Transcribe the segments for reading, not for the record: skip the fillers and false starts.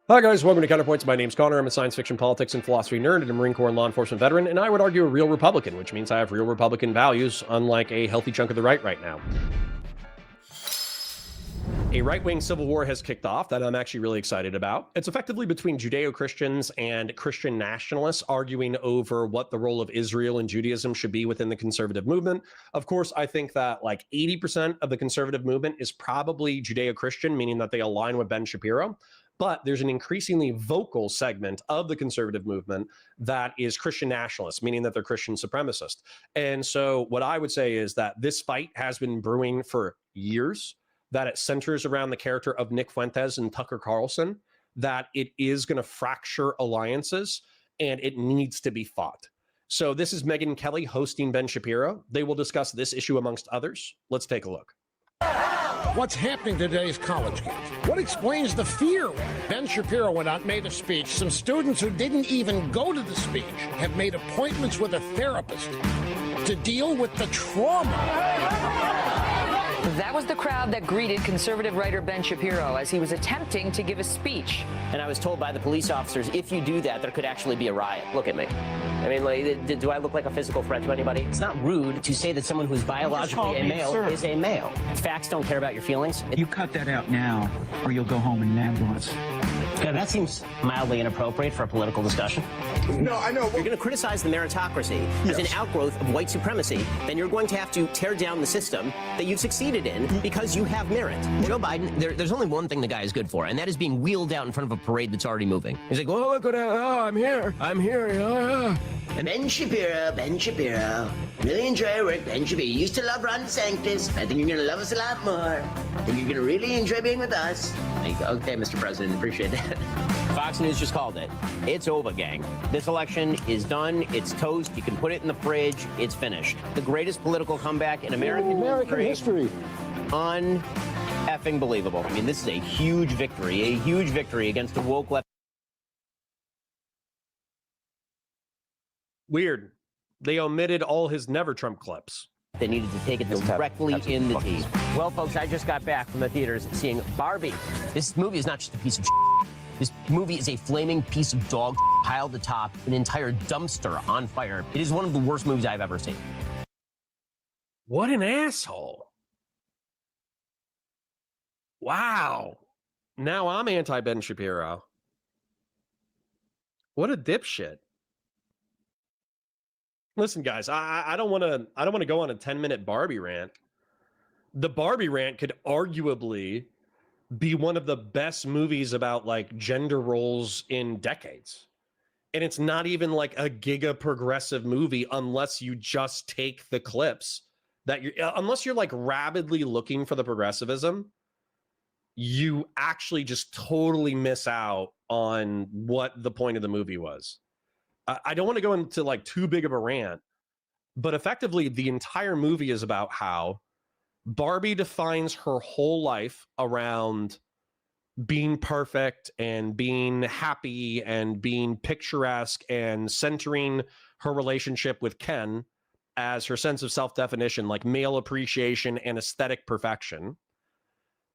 Hi guys, welcome to Counterpoints. My name's Connor. I'm a science fiction, politics, and philosophy nerd and a Marine Corps and law enforcement veteran, and I would argue a real Republican, which means I have real Republican values, unlike a healthy chunk of the right now. A right-wing civil war has kicked off that I'm actually really excited about. It's effectively between Judeo-Christians and Christian nationalists arguing over what the role of Israel and Judaism should be within the conservative movement. Of course, I think that like 80% of the conservative movement is probably Judeo-Christian, meaning that they align with Ben Shapiro. But there's an increasingly vocal segment of the conservative movement that is Christian nationalist, meaning that they're Christian supremacist. And so what I would say is that this fight has been brewing for years, that it centers around the character of Nick Fuentes and Tucker Carlson, that it is going to fracture alliances and it needs to be fought. So this is Megyn Kelly hosting Ben Shapiro. They will discuss this issue amongst others. Let's take a look. What's happening to today's college kids? What explains the fear? Ben Shapiro went out and made a speech. Some students who didn't even go to the speech have made appointments with a therapist to deal with the trauma. That was the crowd that greeted conservative writer Ben Shapiro as he was attempting to give a speech. And I was told by the police officers, if you do that, there could actually be a riot. Look at me. I mean, like, do I look like a physical threat to anybody? It's not rude to say that someone who's biologically a male is a male. Facts don't care about your feelings. You cut that out now, or you'll go home in an ambulance. Yeah, that seems mildly inappropriate for a political discussion. No, I know. You're going to criticize the meritocracy as an outgrowth of white supremacy, then you're going to have to tear down the system that you've succeeded in because you have merit. Joe Biden, there's only one thing the guy is good for, and that is being wheeled out in front of a parade that's already moving. He's like, oh, look, I'm here. And Ben Shapiro. Really enjoy your work, Ben Shapiro. You used to love Ron DeSantis. I think you're going to love us a lot more. I think you're going to really enjoy being with us. Okay, Mr. President, appreciate that. Fox News just called it. It's over, gang. This election is done. It's toast. You can put it in the fridge. It's finished. The greatest political comeback in American history. Un-effing believable. I mean, this is a huge victory against the woke left. Weird. They omitted all his Never Trump clips. They needed to take it directly in the teeth. Well, folks, I just got back from the theaters seeing Barbie. This movie is not just a piece of shit. This movie is a flaming piece of dog piled atop an entire dumpster on fire. It is one of the worst movies I've ever seen. What an asshole. Wow. Now I'm anti-Ben Shapiro. What a dipshit. Listen, guys, I don't want to go on a 10-minute Barbie rant. The Barbie rant could arguably be one of the best movies about like gender roles in decades. And it's not even like a giga progressive movie unless you just take the clips that unless you're like rabidly looking for the progressivism, you actually just totally miss out on what the point of the movie was. I don't want to go into like too big of a rant, but effectively the entire movie is about how Barbie defines her whole life around being perfect and being happy and being picturesque and centering her relationship with Ken as her sense of self-definition, like male appreciation and aesthetic perfection.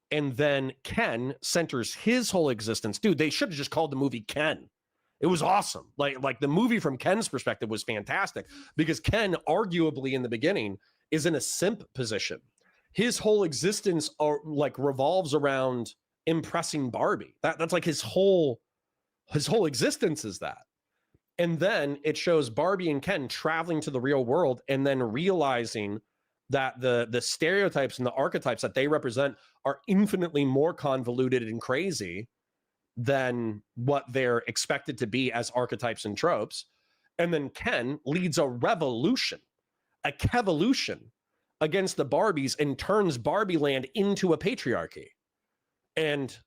And then Ken centers his whole existence. Dude, they should have just called the movie Ken. It was awesome. Like the movie from Ken's perspective was fantastic because Ken, arguably in the beginning, is in a simp position. His whole existence revolves around impressing Barbie. That's like his whole existence is that. And then it shows Barbie and Ken traveling to the real world and then realizing that the stereotypes and the archetypes that they represent are infinitely more convoluted and crazy than what they're expected to be as archetypes and tropes. And then Ken leads a revolution, a kevolution against the Barbies and turns Barbie land into a patriarchy. And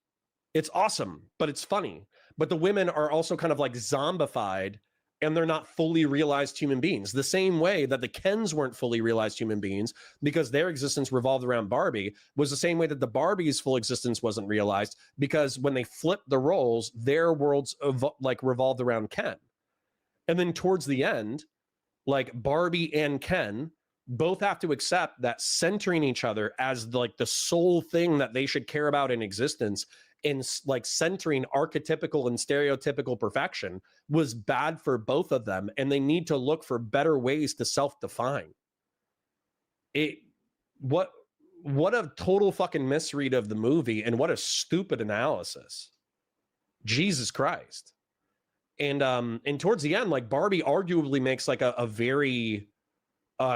it's awesome, but it's funny. But the women are also kind of like zombified and they're not fully realized human beings. The same way that the Kens weren't fully realized human beings because their existence revolved around Barbie was the same way that the Barbie's full existence wasn't realized because when they flipped the roles, their worlds revolved around Ken. And then towards the end, like Barbie and Ken both have to accept that centering each other as like the sole thing that they should care about in existence in like centering archetypical and stereotypical perfection was bad for both of them, and they need to look for better ways to self-define. What a total fucking misread of the movie, and what a stupid analysis. Jesus Christ. And towards the end, like, Barbie arguably makes like a very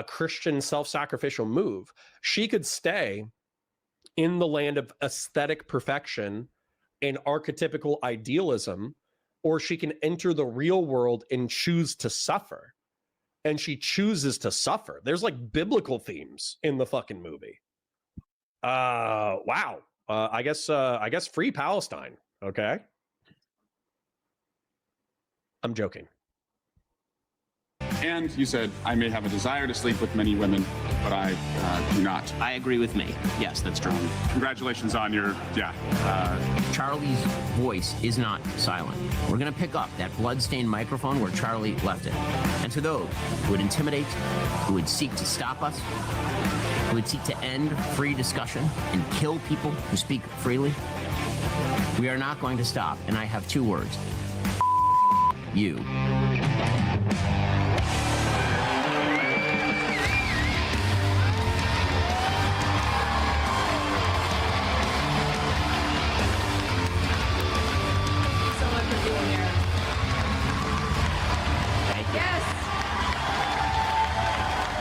Christian self-sacrificial move. She could stay in the land of aesthetic perfection and archetypical idealism, or she can enter the real world and choose to suffer. And she chooses to suffer. There's like biblical themes in the fucking movie. Wow. I guess free Palestine. Okay. I'm joking. And you said, I may have a desire to sleep with many women, but I do not. I agree with me. Yes, that's true. Congratulations on your, Charlie's voice is not silent. We're going to pick up that blood-stained microphone where Charlie left it. And to those who would intimidate, who would seek to stop us, who would seek to end free discussion and kill people who speak freely, we are not going to stop. And I have two words. You.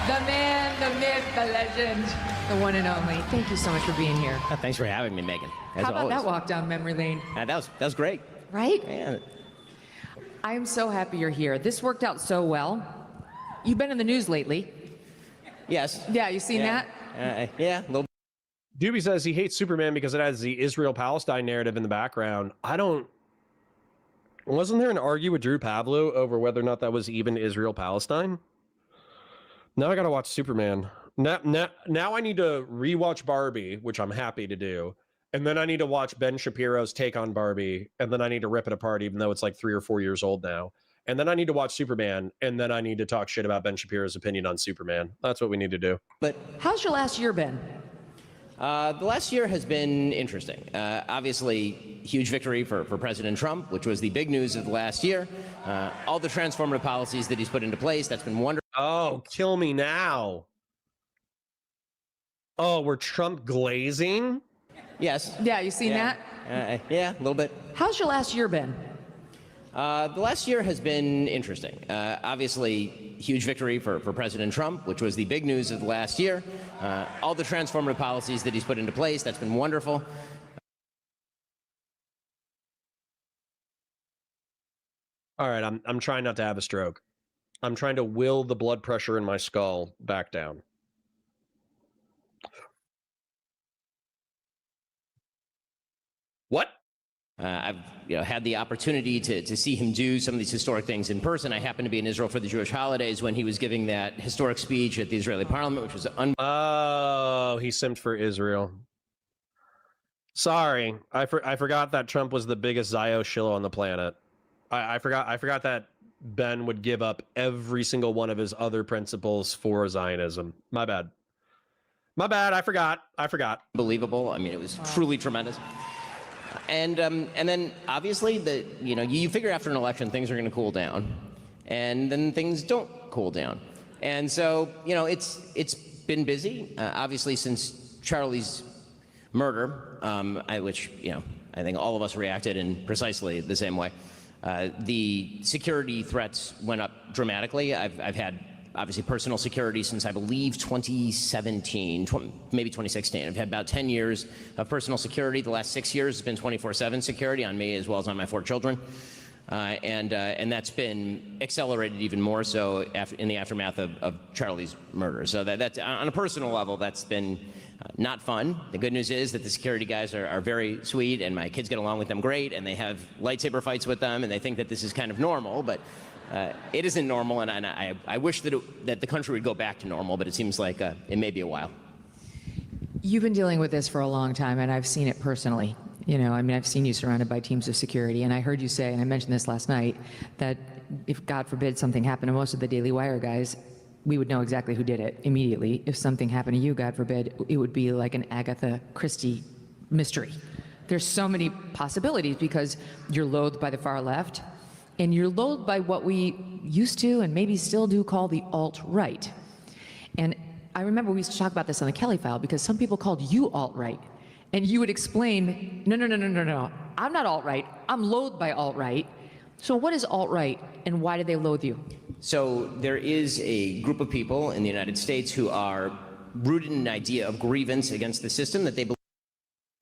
The man, the myth, the legend, the one and only. Thank you so much for being here. Thanks for having me, Megan. As How about always. that walk down memory lane? That was great. Right? Yeah. I am so happy you're here. This worked out so well. You've been in the news lately. Yes. Yeah, you seen that? Yeah, a little. Doobie says he hates Superman because it has the Israel-Palestine narrative in the background. Wasn't there an argument with Drew Pavlo over whether or not that was even Israel-Palestine? Now I gotta watch Superman. Now I need to rewatch Barbie, which I'm happy to do. And then I need to watch Ben Shapiro's take on Barbie. And then I need to rip it apart, even though it's like 3 or 4 years old now. And then I need to watch Superman. And then I need to talk shit about Ben Shapiro's opinion on Superman. That's what we need to do. But How's your last year been? the last year has been interesting. Obviously, huge victory for President Trump, which was the big news of the last year. All the transformative policies that he's put into place, that's been wonderful. Oh, kill me now. Oh, we're Trump glazing? Yes. Yeah, you seen that? Yeah, a little bit. How's your last year been? The last year has been interesting. Obviously, huge victory for President Trump, which was the big news of the last year. All the transformative policies that he's put into place, that's been wonderful. All right, I'm trying not to have a stroke. I'm trying to will the blood pressure in my skull back down. What? I've had the opportunity to see him do some of these historic things in person. I happened to be in Israel for the Jewish holidays when he was giving that historic speech at the Israeli parliament, which was Oh, he simped for Israel. Sorry, I forgot that Trump was the biggest Zio shillo on the planet. I forgot that Ben would give up every single one of his other principles for Zionism. My bad. I forgot. unbelievable. I mean, it was truly tremendous. And then obviously you figure after an election things are going to cool down, and then things don't cool down, and so it's been busy. Obviously, since Charlie's murder, which I think all of us reacted in precisely the same way. The security threats went up dramatically. I've had obviously personal security since I believe 2017, maybe 2016. I've had about 10 years of personal security. The last 6 years has been 24/7 security on me as well as on my 4 children. And that's been accelerated even more so in the aftermath of Charlie's murder. So that's on a personal level, that's been not fun. The good news is that the security guys are very sweet, and my kids get along with them great, and they have lightsaber fights with them, and they think that this is kind of normal, but it isn't normal, and I wish that the country would go back to normal, but it seems like it may be a while. You've been dealing with this for a long time, and I've seen it personally. I've seen you surrounded by teams of security, and I heard you say, and I mentioned this last night, that if God forbid something happened to most of the Daily Wire guys, we would know exactly who did it immediately. If something happened to you, God forbid, it would be like an Agatha Christie mystery. There's so many possibilities because you're loathed by the far left, and you're loathed by what we used to and maybe still do call the alt-right. And I remember we used to talk about this on the Kelly File because some people called you alt-right. And you would explain, no, I'm not alt-right, I'm loathed by alt-right. So what is alt-right and why do they loathe you? So there is a group of people in the United States who are rooted in an idea of grievance against the system that they believe.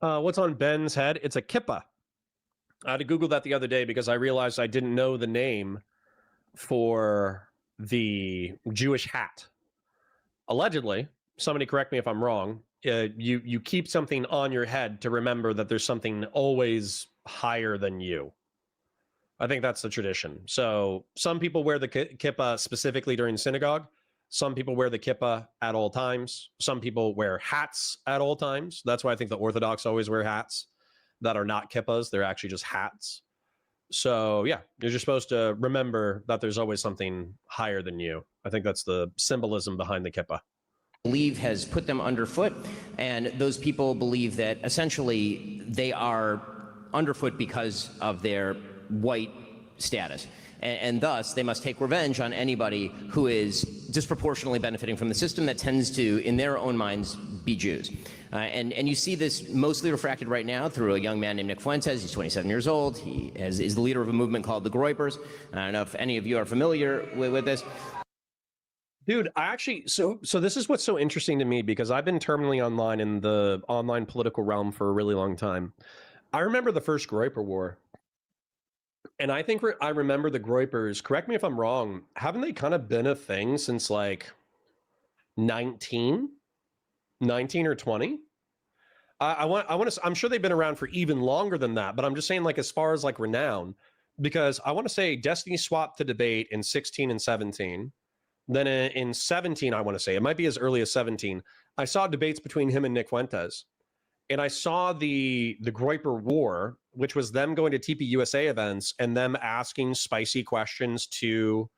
What's on Ben's head? It's a kippah. I had to Google that the other day because I realized I didn't know the name for the Jewish hat. Allegedly, somebody correct me if I'm wrong, you keep something on your head to remember that there's something always higher than you. I think that's the tradition. So some people wear the kippah specifically during synagogue. Some people wear the kippah at all times. Some people wear hats at all times. That's why I think the Orthodox always wear hats that are not kippahs. They're actually just hats. So yeah, you're just supposed to remember that there's always something higher than you. I think that's the symbolism behind the kippah. Believe has put them underfoot, and those people believe that essentially they are underfoot because of their white status, and thus they must take revenge on anybody who is disproportionately benefiting from the system that tends to, in their own minds, be Jews. And you see this mostly refracted right now through a young man named Nick Fuentes. He's 27 years old. He is the leader of a movement called the Groypers. I don't know if any of you are familiar with this. Dude, I actually, so this is what's so interesting to me because I've been terminally online in the online political realm for a really long time. I remember the first Groyper War. And I think I remember the Groypers, correct me if I'm wrong, haven't they kind of been a thing since like 19 or 20? I'm sure they've been around for even longer than that, but I'm just saying like as far as like renown, because I want to say Destiny swapped to debate in 16 and 17. Then in 17, I want to say, it might be as early as 17, I saw debates between him and Nick Fuentes. And I saw the Groyper War, which was them going to TPUSA events and them asking spicy questions to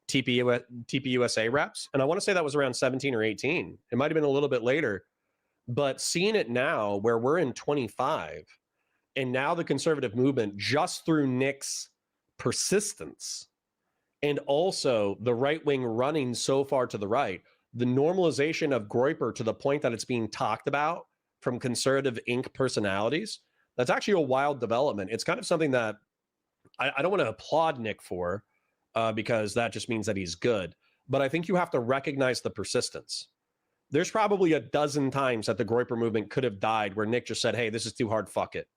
TPUSA reps. And I want to say that was around 17 or 18. It might have been a little bit later. But seeing it now where we're in 25, and now the conservative movement, just through Nick's persistence, and also the right wing running so far to the right, the normalization of Groyper to the point that it's being talked about from conservative Inc. personalities, that's actually a wild development. It's kind of something that I don't want to applaud Nick for because that just means that he's good. But I think you have to recognize the persistence. There's probably a dozen times that the Groyper movement could have died where Nick just said, hey, this is too hard, fuck it.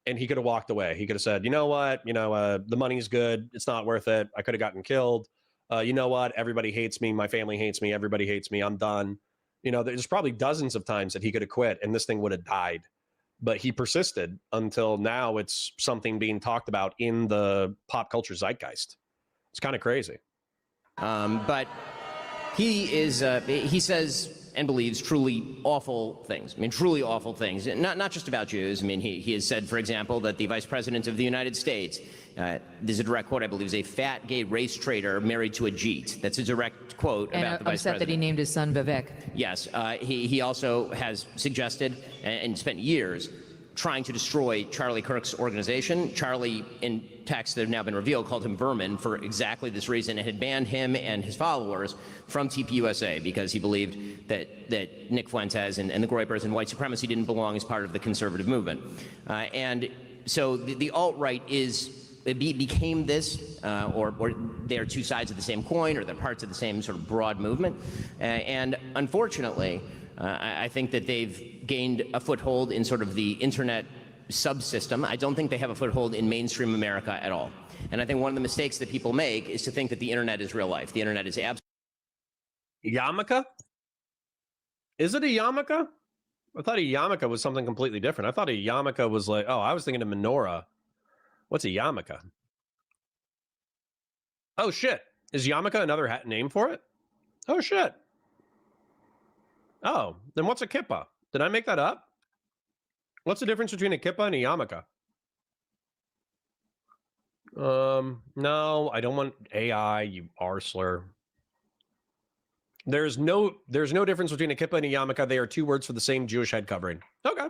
And he could have walked away. He could have said, you know what, the money's good. It's not worth it. I could have gotten killed. You know what? Everybody hates me. My family hates me. Everybody hates me. I'm done. There's probably dozens of times that he could have quit and this thing would have died. But he persisted until now it's something being talked about in the pop culture zeitgeist. It's kind of crazy. But he says and believes truly awful things. I mean, truly awful things. Not just about Jews. I mean, he has said, for example, that the Vice President of the United States, this is a direct quote, I believe, is a fat gay race traitor married to a Jeet. That's a direct quote about the Vice President. And upset that he named his son Vivek. Yes. He also has suggested and spent years trying to destroy Charlie Kirk's organization. Charlie, in texts that have now been revealed, called him vermin for exactly this reason and had banned him and his followers from TPUSA because he believed that Nick Fuentes and the Groypers and white supremacy didn't belong as part of the conservative movement. And so the alt-right became this, or they're two sides of the same coin, or they're parts of the same sort of broad movement. And unfortunately, I think that they've gained a foothold in sort of the internet subsystem. I don't think they have a foothold in mainstream America at all. And I think one of the mistakes that people make is to think that the internet is real life. The internet is absolutely... Yarmulke? Is it a yarmulke? I thought a yarmulke was something completely different. I thought a yarmulke was like, I was thinking of menorah. What's a yarmulke? Oh, shit. Is yarmulke another name for it? Oh, shit. Oh, then what's a kippah? Did I make that up? What's the difference between a kippah and a yarmulke? No, I don't want AI, you arsler. There's no difference between a kippah and a yarmulke. They are two words for the same Jewish head covering. Okay.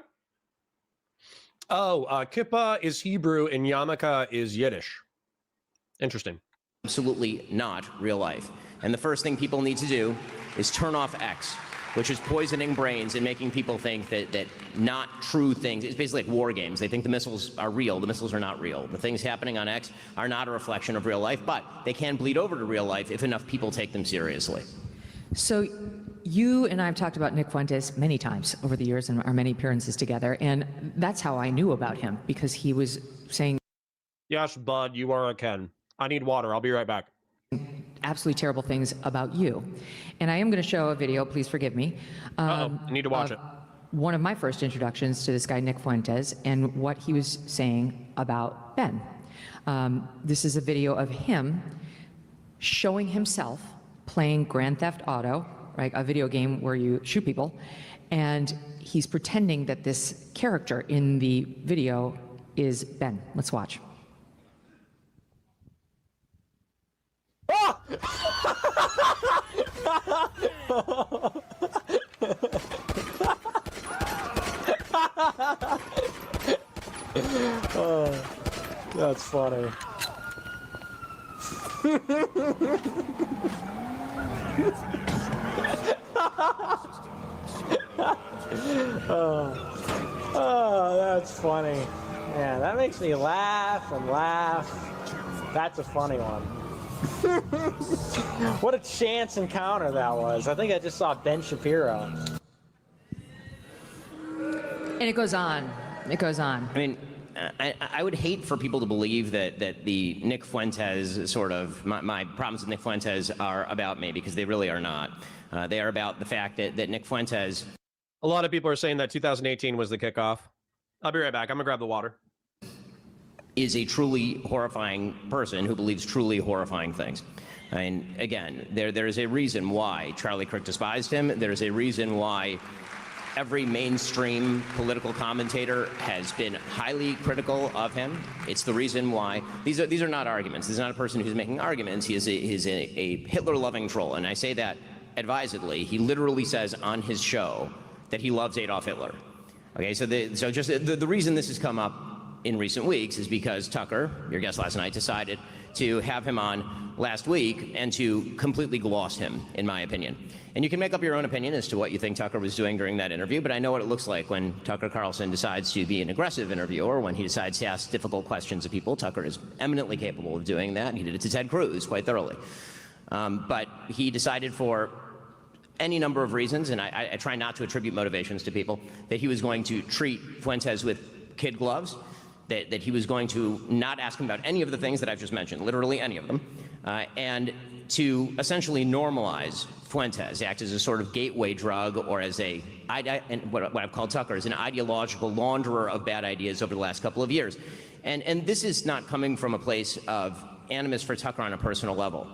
Oh, kippah is Hebrew and yarmulke is Yiddish. Interesting. Absolutely not real life. And the first thing people need to do is turn off X, which is poisoning brains and making people think that not true things. It's basically like war games. They think the missiles are real. The missiles are not real. The things happening on X are not a reflection of real life, but they can bleed over to real life if enough people take them seriously. So you and I have talked about Nick Fuentes many times over the years and our many appearances together, and that's how I knew about him, because he was saying, Yes, bud, you are a Ken. I need water. I'll be right back. absolutely terrible things about you. And I am going to show a video, please forgive me. I need to watch it. One of my first introductions to this guy, Nick Fuentes, and what he was saying about Ben. This is a video of him showing himself playing Grand Theft Auto, right, a video game where you shoot people, and he's pretending that this character in the video is Ben. Let's watch. Oh, that's funny. Oh, that's funny. Yeah, that makes me laugh and laugh. That's a funny one. What a chance encounter that was. I think I just saw Ben Shapiro. And it goes on. It goes on. I mean, I would hate for people to believe that the Nick Fuentes sort of, my problems with Nick Fuentes are about me, because they really are not. They are about the fact that Nick Fuentes... A lot of people are saying that 2018 was the kickoff. I'll be right back. I'm going to grab the water. ...is a truly horrifying person who believes truly horrifying things. I mean, again, there is a reason why Charlie Kirk despised him. There's a reason why every mainstream political commentator has been highly critical of him. It's the reason why these are not arguments. This is not a person who's making arguments. He is a Hitler-loving troll, and I say that advisedly. He literally says on his show that he loves Adolf Hitler. Okay, so the reason this has come up in recent weeks is because Tucker, your guest last night, decided to have him on last week and to completely gloss him, in my opinion. And you can make up your own opinion as to what you think Tucker was doing during that interview, but I know what it looks like when Tucker Carlson decides to be an aggressive interviewer, when he decides to ask difficult questions of people. Tucker is eminently capable of doing that, and he did it to Ted Cruz quite thoroughly. But he decided, for any number of reasons, and I try not to attribute motivations to people, that he was going to treat Fuentes with kid gloves, that he was going to not ask him about any of the things that I've just mentioned, literally any of them, and to essentially normalize Fuentes, act as a sort of gateway drug, or as what I've called Tucker, as an ideological launderer of bad ideas over the last couple of years. And this is not coming from a place of animus for Tucker on a personal level.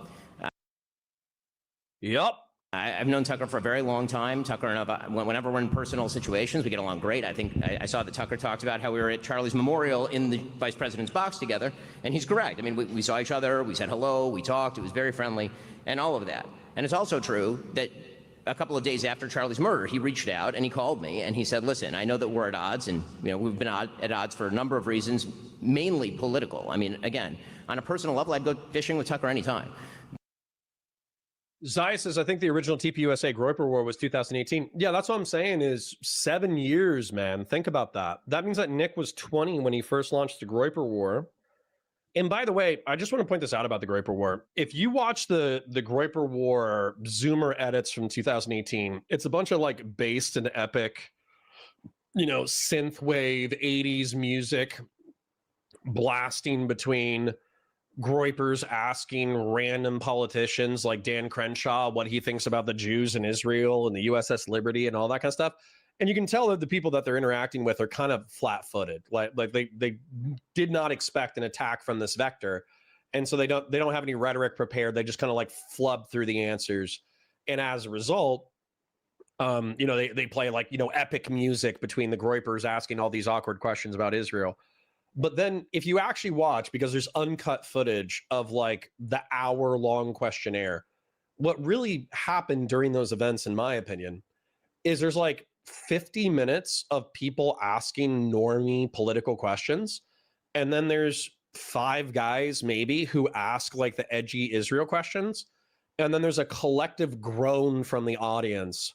Yep. I've known Tucker for a very long time. Tucker and I, whenever we're in personal situations, we get along great. I think I saw that Tucker talked about how we were at Charlie's memorial in the vice president's box together, and he's correct. I mean, we saw each other, we said hello, we talked, it was very friendly, and all of that. And it's also true that a couple of days after Charlie's murder, he reached out and he called me and he said, listen, I know that we're at odds, and we've been at odds for a number of reasons, mainly political. I mean, again, on a personal level, I'd go fishing with Tucker anytime. Zaya says, I think the original TPUSA Groyper War was 2018. Yeah, that's what I'm saying, is 7 years, man. Think about that. That means that Nick was 20 when he first launched the Groyper War. And by the way, I just want to point this out about the Groyper War. If you watch the Groyper War Zoomer edits from 2018, it's a bunch of like based and epic, synthwave 80s music blasting between Groypers asking random politicians like Dan Crenshaw what he thinks about the Jews in Israel and the USS Liberty and all that kind of stuff. And you can tell that the people that they're interacting with are kind of flat-footed. Like they did not expect an attack from this vector. And so they don't have any rhetoric prepared. They just kind of like flub through the answers. And as a result, they play like, epic music between the Groypers asking all these awkward questions about Israel. But then if you actually watch, because there's uncut footage of like the hour-long questionnaire, what really happened during those events, in my opinion, is there's like 50 minutes of people asking normie political questions, and then there's 5 guys maybe who ask like the edgy Israel questions, and then there's a collective groan from the audience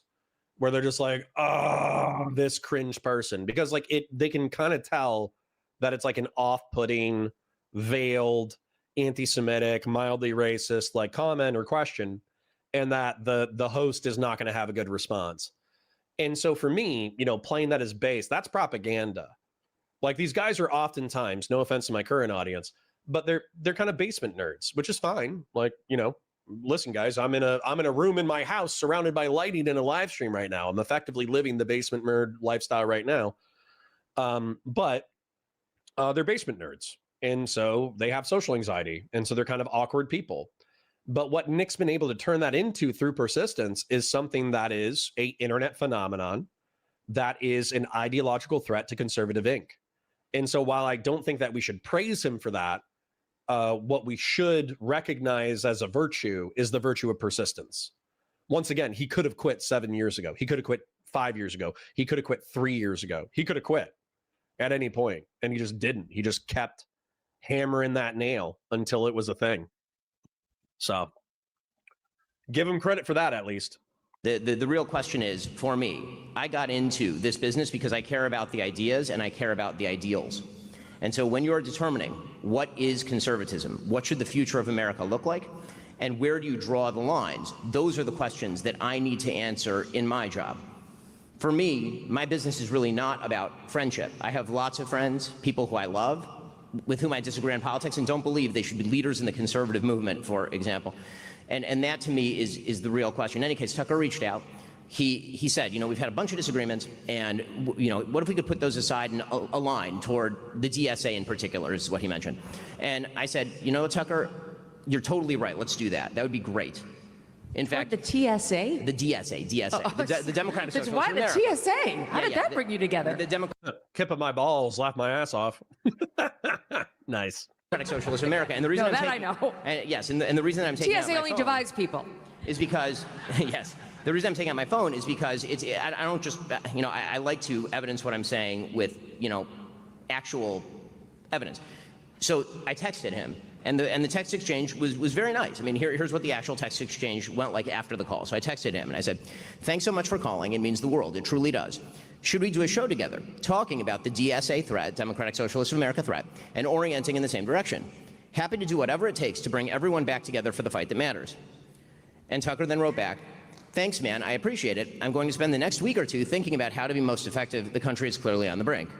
where they're just like, oh, this cringe person, because like they can kind of tell that it's like an off-putting, veiled, anti-Semitic, mildly racist like comment or question, and that the host is not going to have a good response. And so for me, playing that as base, that's propaganda. Like, these guys are oftentimes, no offense to my current audience, but they're kind of basement nerds, which is fine. Like, listen, guys, I'm in a room in my house surrounded by lighting in a live stream right now. I'm effectively living the basement nerd lifestyle right now. But they're basement nerds. And so they have social anxiety. And so they're kind of awkward people. But what Nick's been able to turn that into through persistence is something that is a internet phenomenon that is an ideological threat to conservative Inc. And so while I don't think that we should praise him for that, what we should recognize as a virtue is the virtue of persistence. Once again, he could have quit 7 years ago. He could have quit 5 years ago. He could have quit 3 years ago. He could have quit at any point, and he just didn't. He just kept hammering that nail until it was a thing. So give him credit for that, at least. The real question is, for me, I got into this business because I care about the ideas and I care about the ideals. And so when you're determining what is conservatism, what should the future of America look like, and where do you draw the lines, those are the questions that I need to answer in my job. For me, my business is really not about friendship. I have lots of friends, people who I love, with whom I disagree on politics and don't believe they should be leaders in the conservative movement, for example. And that, to me, is the real question. In any case, Tucker reached out. He said, we've had a bunch of disagreements, and, what if we could put those aside and align toward the DSA in particular, is what he mentioned. And I said, Tucker, you're totally right. Let's do that. That would be great. In fact, the TSA? The DSA, the Democratic Socialist Why the America. TSA? How did that bring you together? The Kip of my balls, laugh my ass off. Nice. Democratic Socialist America. And the reason I know. And yes, and the reason I'm taking TSA only divides people. Is because, yes, the reason I'm taking out my phone is because I don't just, I like to evidence what I'm saying with, actual evidence. So I texted him, and the text exchange was very nice. I mean, here's what the actual text exchange went like after the call. So I texted him, and I said, thanks so much for calling. It means the world. It truly does. Should we do a show together talking about the DSA threat, Democratic Socialist of America threat, and orienting in the same direction? Happy to do whatever it takes to bring everyone back together for the fight that matters. And Tucker then wrote back, thanks, man, I appreciate it. I'm going to spend the next week or two thinking about how to be most effective. The country is clearly on the brink.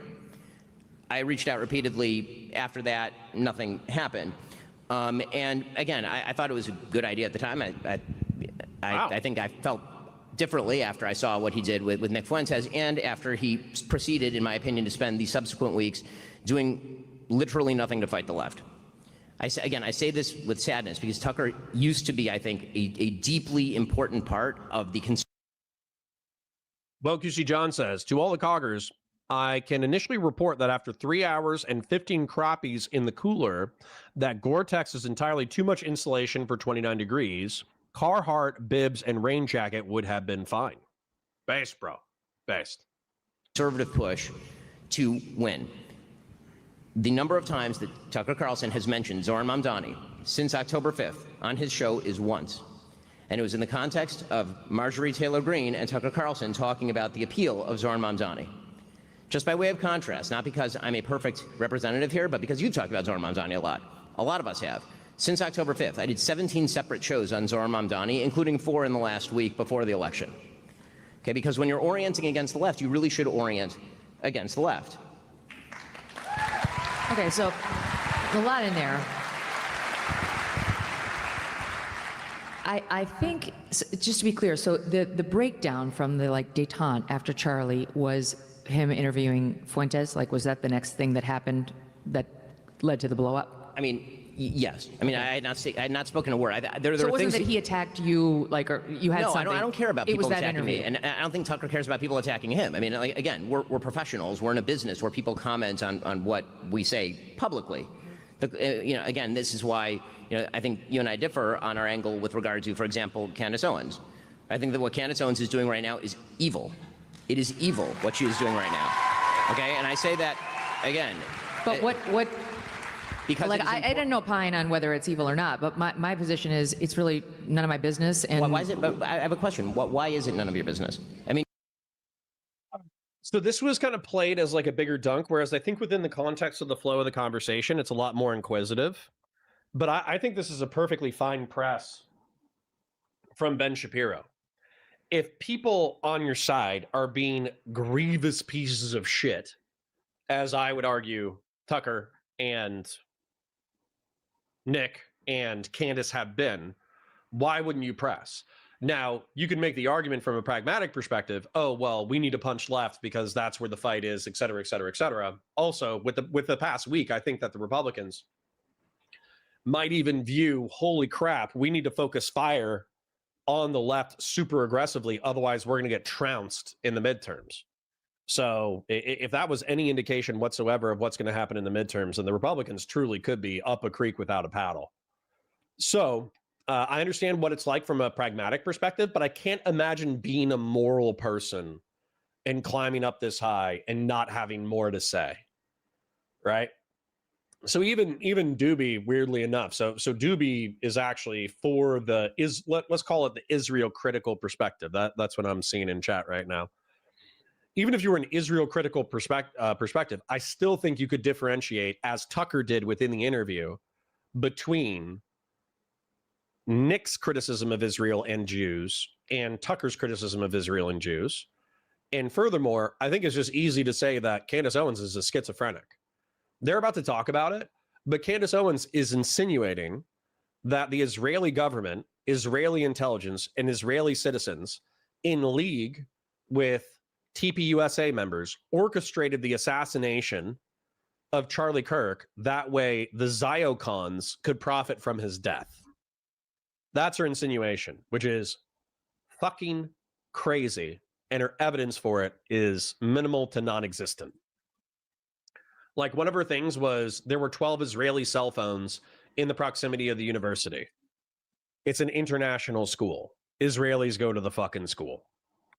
I reached out repeatedly after that. Nothing happened. And again, I thought it was a good idea at the time. I think I felt differently after I saw what he did with Nick Fuentes, and after he proceeded, in my opinion, to spend the subsequent weeks doing literally nothing to fight the left. I say this with sadness because Tucker used to be, I think, a deeply important part of the. Well, QC John says, to all the coggers, I can initially report that after 3 hours and 15 crappies in the cooler, that Gore-Tex is entirely too much insulation for 29 degrees. Carhartt, bibs, and rain jacket would have been fine. Based, bro. Based. Conservative push to win. The number of times that Tucker Carlson has mentioned Zohran Mamdani since October 5th on his show is once. And it was in the context of Marjorie Taylor Greene and Tucker Carlson talking about the appeal of Zohran Mamdani. Just by way of contrast, not because I'm a perfect representative here, but because you've talked about Zohran Mamdani a lot. A lot of us have. Since October 5th, I did 17 separate shows on Zohran Mamdani, including 4 in the last week before the election. Okay, because when you're orienting against the left, you really should orient against the left. Okay, so a lot in there. I think, just to be clear, so the breakdown from the detente after Charlie was him interviewing Fuentes? Was that the next thing that happened that led to the blow up? I mean, yes. I mean, I had not spoken a word. There so were it wasn't things that he attacked you, or you had no, something? I don't care about people attacking interview. me, and I don't think Tucker cares about people attacking him. I mean, again, we're professionals. We're in a business where people comment on what we say publicly. Again, this is why I think you and I differ on our angle with regard to, for example, Candace Owens. I think that what Candace Owens is doing right now is evil. It is evil what she is doing right now. Okay, and I say that again. But what? Because like I didn't opine on whether it's evil or not, but my position is it's really none of my business. And why is it? But I have a question. Why is it none of your business? I mean. So this was kind of played as like a bigger dunk, whereas I think within the context of the flow of the conversation, it's a lot more inquisitive. But I think this is a perfectly fine press from Ben Shapiro. If people on your side are being grievous pieces of shit, as I would argue Tucker and Nick and Candace have been, why wouldn't you press? Now, you can make the argument from a pragmatic perspective, oh, well, we need to punch left because that's where the fight is, et cetera, et cetera, et cetera. Also, with the past week, I think that the Republicans might even view, holy crap, we need to focus fire on the left super aggressively, otherwise we're going to get trounced in the midterms. So if that was any indication whatsoever of what's going to happen in the midterms, then the Republicans truly could be up a creek without a paddle. So I understand what it's like from a pragmatic perspective, but I can't imagine being a moral person and climbing up this high and not having more to say, right? So even Doobie, weirdly enough, so Doobie is actually for let's call it the Israel critical perspective. That's what I'm seeing in chat right now. Even if you were an Israel critical perspective, I still think you could differentiate, as Tucker did within the interview, between Nick's criticism of Israel and Jews and Tucker's criticism of Israel and Jews. And furthermore, I think it's just easy to say that Candace Owens is a schizophrenic. They're about to talk about it, but Candace Owens is insinuating that the Israeli government, Israeli intelligence, and Israeli citizens in league with TPUSA members orchestrated the assassination of Charlie Kirk. That way the Ziocons could profit from his death. That's her insinuation, which is fucking crazy. And her evidence for it is minimal to non-existent. Like, one of her things was there were 12 Israeli cell phones in the proximity of the university. It's an international school. Israelis go to the fucking school.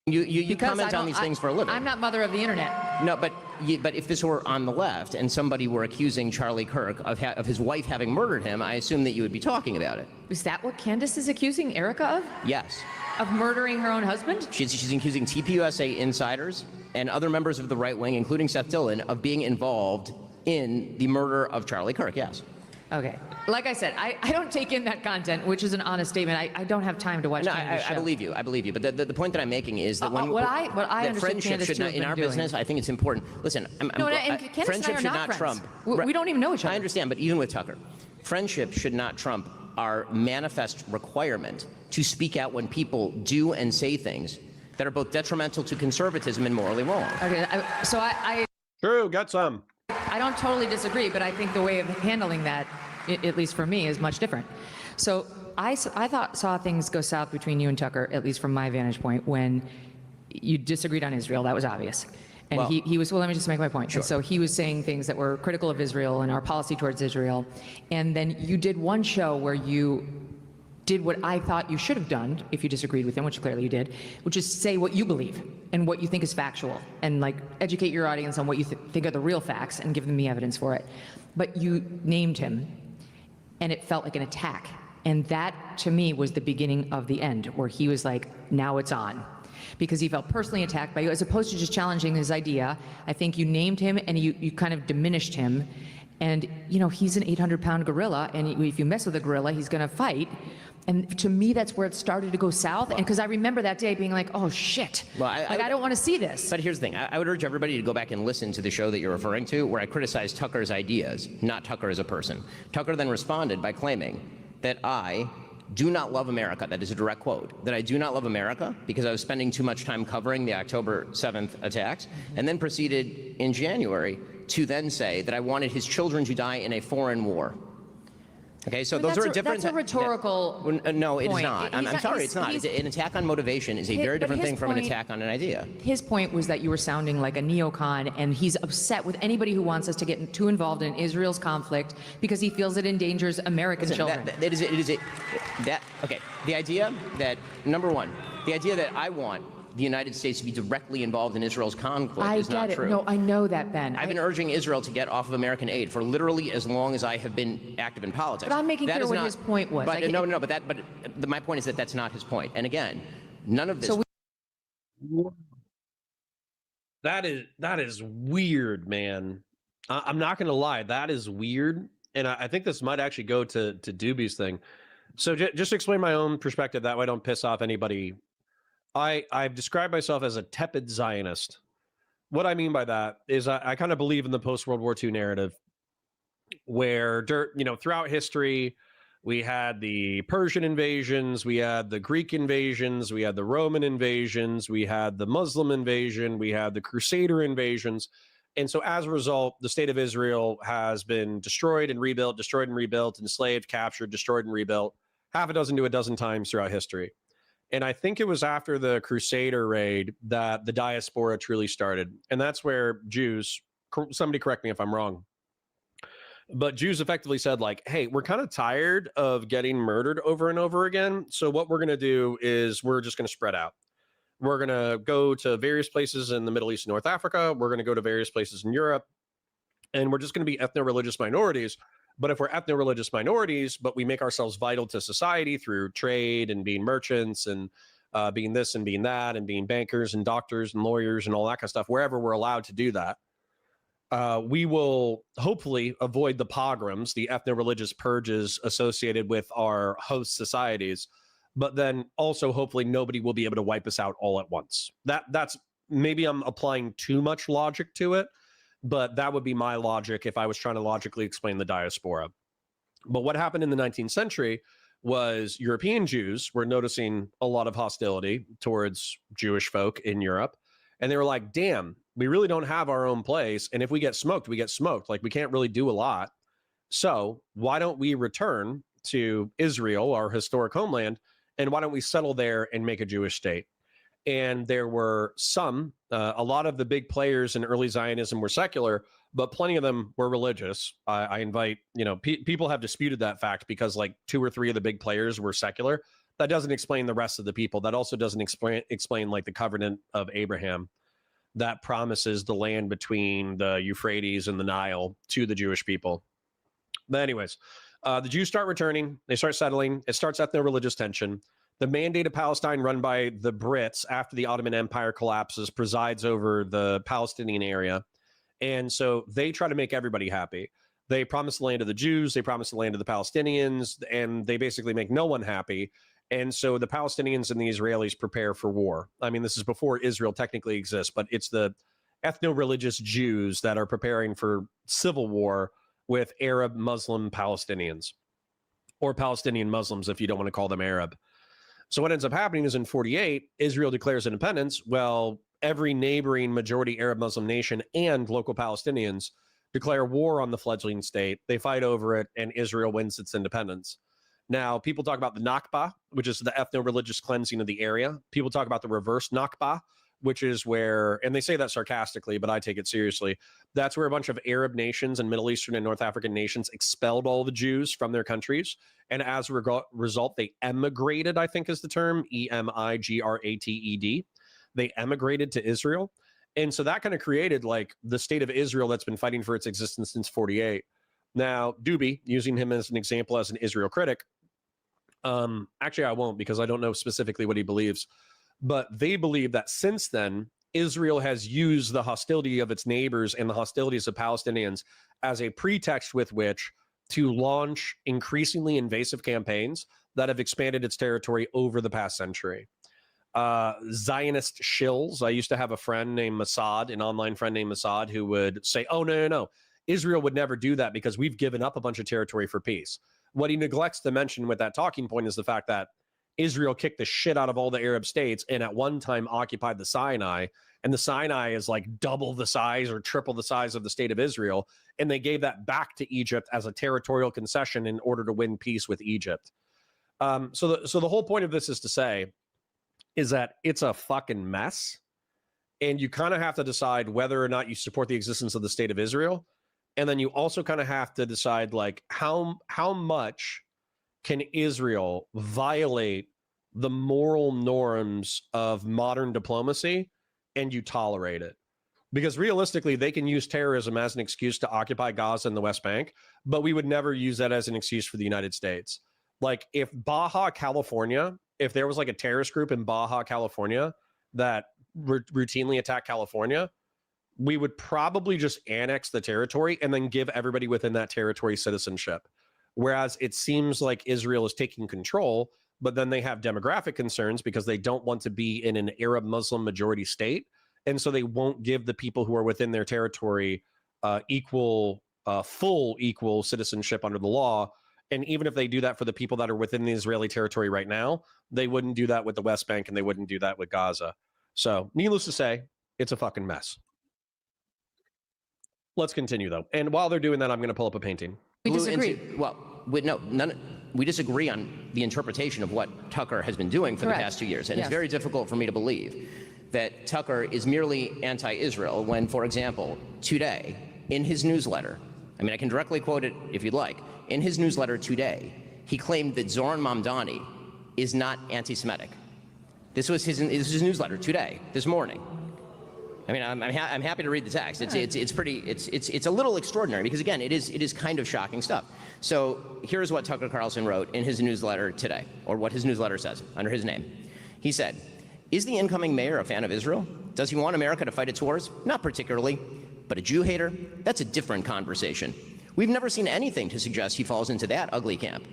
You comment on these things for a living. I'm not mother of the internet. No, but if this were on the left and somebody were accusing Charlie Kirk of his wife having murdered him, I assume that you would be talking about it. Is that what Candace is accusing Erica of? Yes. Of murdering her own husband? She's accusing TPUSA insiders and other members of the right wing, including Seth Dillon, of being involved in the murder of Charlie Kirk, yes. Okay. Like I said, I don't take in that content, which is an honest statement. I don't have time to watch Candace's show. I believe you. I believe you. But the point that I'm making is that what I understand friendship Candace should not, in our business, I think it's important. Listen, friendship should not trump. We don't even know each other. I understand, but even with Tucker, friendship should not trump our manifest requirement to speak out when people do and say things that are both detrimental to conservatism and morally wrong. Okay, so I True, got some. I don't totally disagree, but I think the way of handling that, at least for me, is much different. So I saw things go south between you and Tucker, at least from my vantage point, when you disagreed on Israel. That was obvious. And well, he was, well, let me just make my point. Sure. And so he was saying things that were critical of Israel and our policy towards Israel. And then you did one show where you did what I thought you should have done if you disagreed with him, which clearly you did, which is say what you believe and what you think is factual and like educate your audience on what you think are the real facts and give them the evidence for it. But you named him and it felt like an attack. And that to me was the beginning of the end, where he was like, now it's on. Because he felt personally attacked by you, as opposed to just challenging his idea. I think you named him and you kind of diminished him. And, you know, he's an 800-pound gorilla, and if you mess with a gorilla, he's going to fight. And to me, that's where it started to go south. And because I remember that day being like, oh, shit. Well, I don't want to see this. But here's the thing. I would urge everybody to go back and listen to the show that you're referring to, where I criticized Tucker's ideas, not Tucker as a person. Tucker then responded by claiming that I do not love America. That is a direct quote. That I do not love America because I was spending too much time covering the October 7th attacks, and then proceeded in January to then say that I wanted his children to die in a foreign war. Okay, so those are different. That's a rhetorical. No, it is point. not. I'm sorry, it's not. An attack on motivation is a very different thing from an attack on an idea. His point was that you were sounding like a neocon, and he's upset with anybody who wants us to get too involved in Israel's conflict because he feels it endangers American children. Okay, the idea that, number one, the idea that I want the United States to be directly involved in Israel's conflict is not true. No, I know that, Ben. I've been urging Israel to get off of American aid for literally as long as I have been active in politics. But I'm making That clear is what not- his point was. But my point is that that's not his point. And again, none of this. So That is weird, man. I'm not going to lie. That is weird. And I think this might actually go to Doobie's thing. So just to explain my own perspective, that way I don't piss off anybody. I've described myself as a tepid Zionist. What I mean by that is I kind of believe in the post-World War II narrative where, throughout history, we had the Persian invasions, we had the Greek invasions, we had the Roman invasions, we had the Muslim invasion, we had the Crusader invasions. And so as a result, the state of Israel has been destroyed and rebuilt, enslaved, captured, destroyed and rebuilt, half a dozen to a dozen times throughout history. And I think it was after the Crusader raid that the diaspora truly started. And that's where Jews, somebody correct me if I'm wrong, but Jews effectively said, like, hey, we're kind of tired of getting murdered over and over again. So what we're going to do is we're just going to spread out. We're going to go to various places in the Middle East and North Africa. We're going to go to various places in Europe. And we're just going to be ethno-religious minorities. But if we're ethno-religious minorities, but we make ourselves vital to society through trade and being merchants and being this and being that and being bankers and doctors and lawyers and all that kind of stuff, wherever we're allowed to do that, we will hopefully avoid the pogroms, the ethno-religious purges associated with our host societies. But then also hopefully nobody will be able to wipe us out all at once. That's maybe I'm applying too much logic to it, but that would be my logic if I was trying to logically explain the diaspora. But what happened in the 19th century was European Jews were noticing a lot of hostility towards Jewish folk in Europe. And they were like, damn, we really don't have our own place. And if we get smoked, we get smoked. Like, we can't really do a lot. So why don't we return to Israel, our historic homeland, and why don't we settle there and make a Jewish state? And there were a lot of the big players in early Zionism were secular, but plenty of them were religious. I invite, people have disputed that fact because like 2 or 3 of the big players were secular. That doesn't explain the rest of the people. That also doesn't explain like the covenant of Abraham that promises the land between the Euphrates and the Nile to the Jewish people. But anyways, the Jews start returning. They start settling. It starts ethno-religious tension. The Mandate of Palestine, run by the Brits after the Ottoman Empire collapses, presides over the Palestinian area. And so they try to make everybody happy. They promise the land of the Jews. They promise the land of the Palestinians. And they basically make no one happy. And so the Palestinians and the Israelis prepare for war. I mean, this is before Israel technically exists, but it's the ethno-religious Jews that are preparing for civil war with Arab Muslim Palestinians, or Palestinian Muslims if you don't want to call them Arab. So what ends up happening is in 48, Israel declares independence. Well, every neighboring majority Arab Muslim nation and local Palestinians declare war on the fledgling state. They fight over it, and Israel wins its independence. Now, people talk about the Nakba, which is the ethno-religious cleansing of the area. People talk about the reverse Nakba, which is where, and they say that sarcastically, but I take it seriously, that's where a bunch of Arab nations and Middle Eastern and North African nations expelled all the Jews from their countries. And as a result, they emigrated, I think is the term, emigrated. They emigrated to Israel. And so that kind of created like the state of Israel that's been fighting for its existence since 48. Now, Doobie, using him as an example as an Israel critic, actually I won't because I don't know specifically what he believes, but they believe that since then, Israel has used the hostility of its neighbors and the hostilities of Palestinians as a pretext with which to launch increasingly invasive campaigns that have expanded its territory over the past century. Zionist shills. I used to have a friend named Mossad, an online friend named Mossad, who would say, oh, no. Israel would never do that because we've given up a bunch of territory for peace. What he neglects to mention with that talking point is the fact that Israel kicked the shit out of all the Arab states and at one time occupied the Sinai. And the Sinai is like double the size or triple the size of the state of Israel. And they gave that back to Egypt as a territorial concession in order to win peace with Egypt. So the whole point of this is to say is that it's a fucking mess. And you kind of have to decide whether or not you support the existence of the state of Israel. And then you also kind of have to decide like how much can Israel violate the moral norms of modern diplomacy and you tolerate it. Because realistically, they can use terrorism as an excuse to occupy Gaza and the West Bank, but we would never use that as an excuse for the United States. Like if Baja California, if there was like a terrorist group in Baja California that routinely attacked California, we would probably just annex the territory and then give everybody within that territory citizenship. Whereas it seems like Israel is taking control, but then they have demographic concerns because they don't want to be in an Arab Muslim majority state. And so they won't give the people who are within their territory full equal citizenship under the law. And even if they do that for the people that are within the Israeli territory right now, they wouldn't do that with the West Bank and they wouldn't do that with Gaza. So needless to say, it's a fucking mess. Let's continue though. And while they're doing that, I'm going to pull up a painting. We disagree. We disagree on the interpretation of what Tucker has been doing for Correct. the past 2 years. And Yes. it's very difficult for me to believe that Tucker is merely anti-Israel when, for example, today, in his newsletter, I mean, I can directly quote it if you'd like, in his newsletter today, he claimed that Zoran Mamdani is not anti-Semitic. This was his newsletter today, this morning. I mean, I'm happy to read the text. It's a little extraordinary because again, it is kind of shocking stuff. So here's what Tucker Carlson wrote in his newsletter today, or what his newsletter says under his name. He said, "Is the incoming mayor a fan of Israel? Does he want America to fight its wars? Not particularly. But a Jew hater? That's a different conversation. We've never seen anything to suggest he falls into that ugly camp.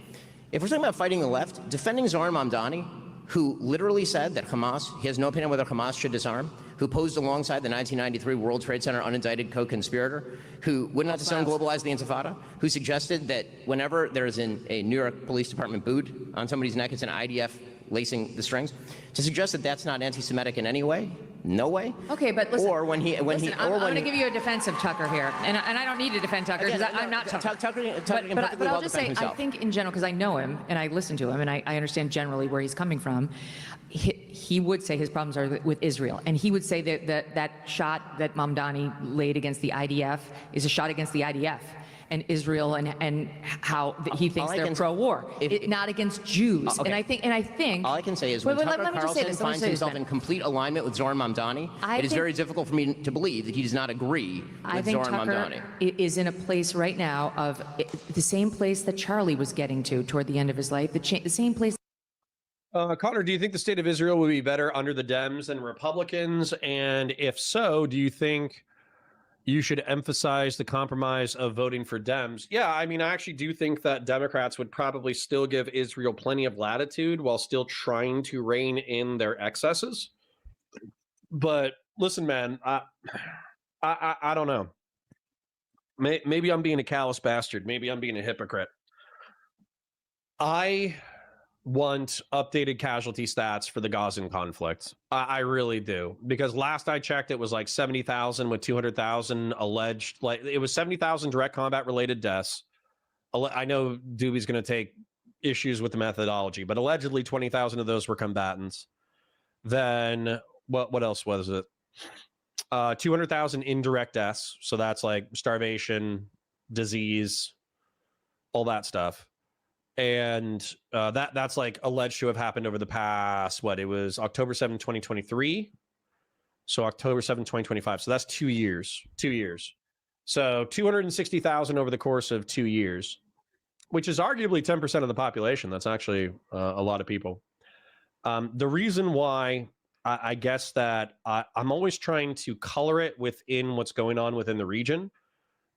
If we're talking about fighting the left, defending Zoran Mamdani, who literally said that he has no opinion whether Hamas should disarm, who posed alongside the 1993 World Trade Center unindicted co-conspirator, who would not disown globalize the Intifada, who suggested that whenever there is a New York Police Department boot on somebody's neck, it's an IDF lacing the strings, to suggest that that's not anti-Semitic in any way? No way. Okay, but listen. Or when I'm going to give you a defense of Tucker here, and I don't need to defend Tucker because I'm not Tucker. Tucker can But perfectly I'll well just defend say, himself. I think in general, because I know him and I listen to him and I understand generally where he's coming from, he would say his problems are with Israel. And he would say that shot that Mamdani laid against the IDF is a shot against the IDF and Israel and how he thinks they're pro-war, not against Jews. Okay. And I think all I can say is Wait, when let Tucker me just say Carlson this, let me finds say this, himself Ben. in complete alignment with Zoran Mamdani, it is very difficult for me to believe that he does not agree I with think Zoran Tucker Mamdani. is in a place right now of the same place that Charlie was getting to toward the end of his life, the same place. Connor, do you think the state of Israel would be better under the Dems and Republicans? And if so, do you think you should emphasize the compromise of voting for Dems? Yeah, I mean, I actually do think that Democrats would probably still give Israel plenty of latitude while still trying to rein in their excesses. But listen, man, I don't know. Maybe I'm being a callous bastard. Maybe I'm being a hypocrite. I want updated casualty stats for the Gazan conflict. I really do, because last I checked, it was like 70,000 with 200,000 alleged. Like it was 70,000 direct combat related deaths. I know Doobie's going to take issues with the methodology, but allegedly 20,000 of those were combatants. Then what else was it? 200,000 indirect deaths. So that's like starvation, disease, all that stuff. And that's like alleged to have happened over the past, it was October 7, 2023. So October 7, 2025. So that's 2 years. 2 years. So 260,000 over the course of 2 years, which is arguably 10% of the population. That's actually a lot of people. The reason why I guess that I'm always trying to color it within what's going on within the region.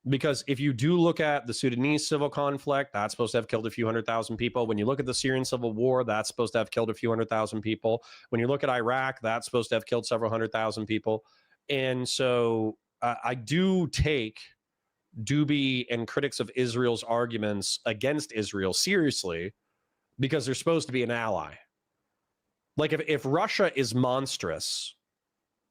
Because if you do look at the Sudanese civil conflict, that's supposed to have killed a few 100,000 people. When you look at the Syrian civil war, that's supposed to have killed a few 100,000 people. When you look at Iraq, that's supposed to have killed several 100,000 people. And so I do take Doobie and critics of Israel's arguments against Israel seriously, because they're supposed to be an ally. Like if Russia is monstrous,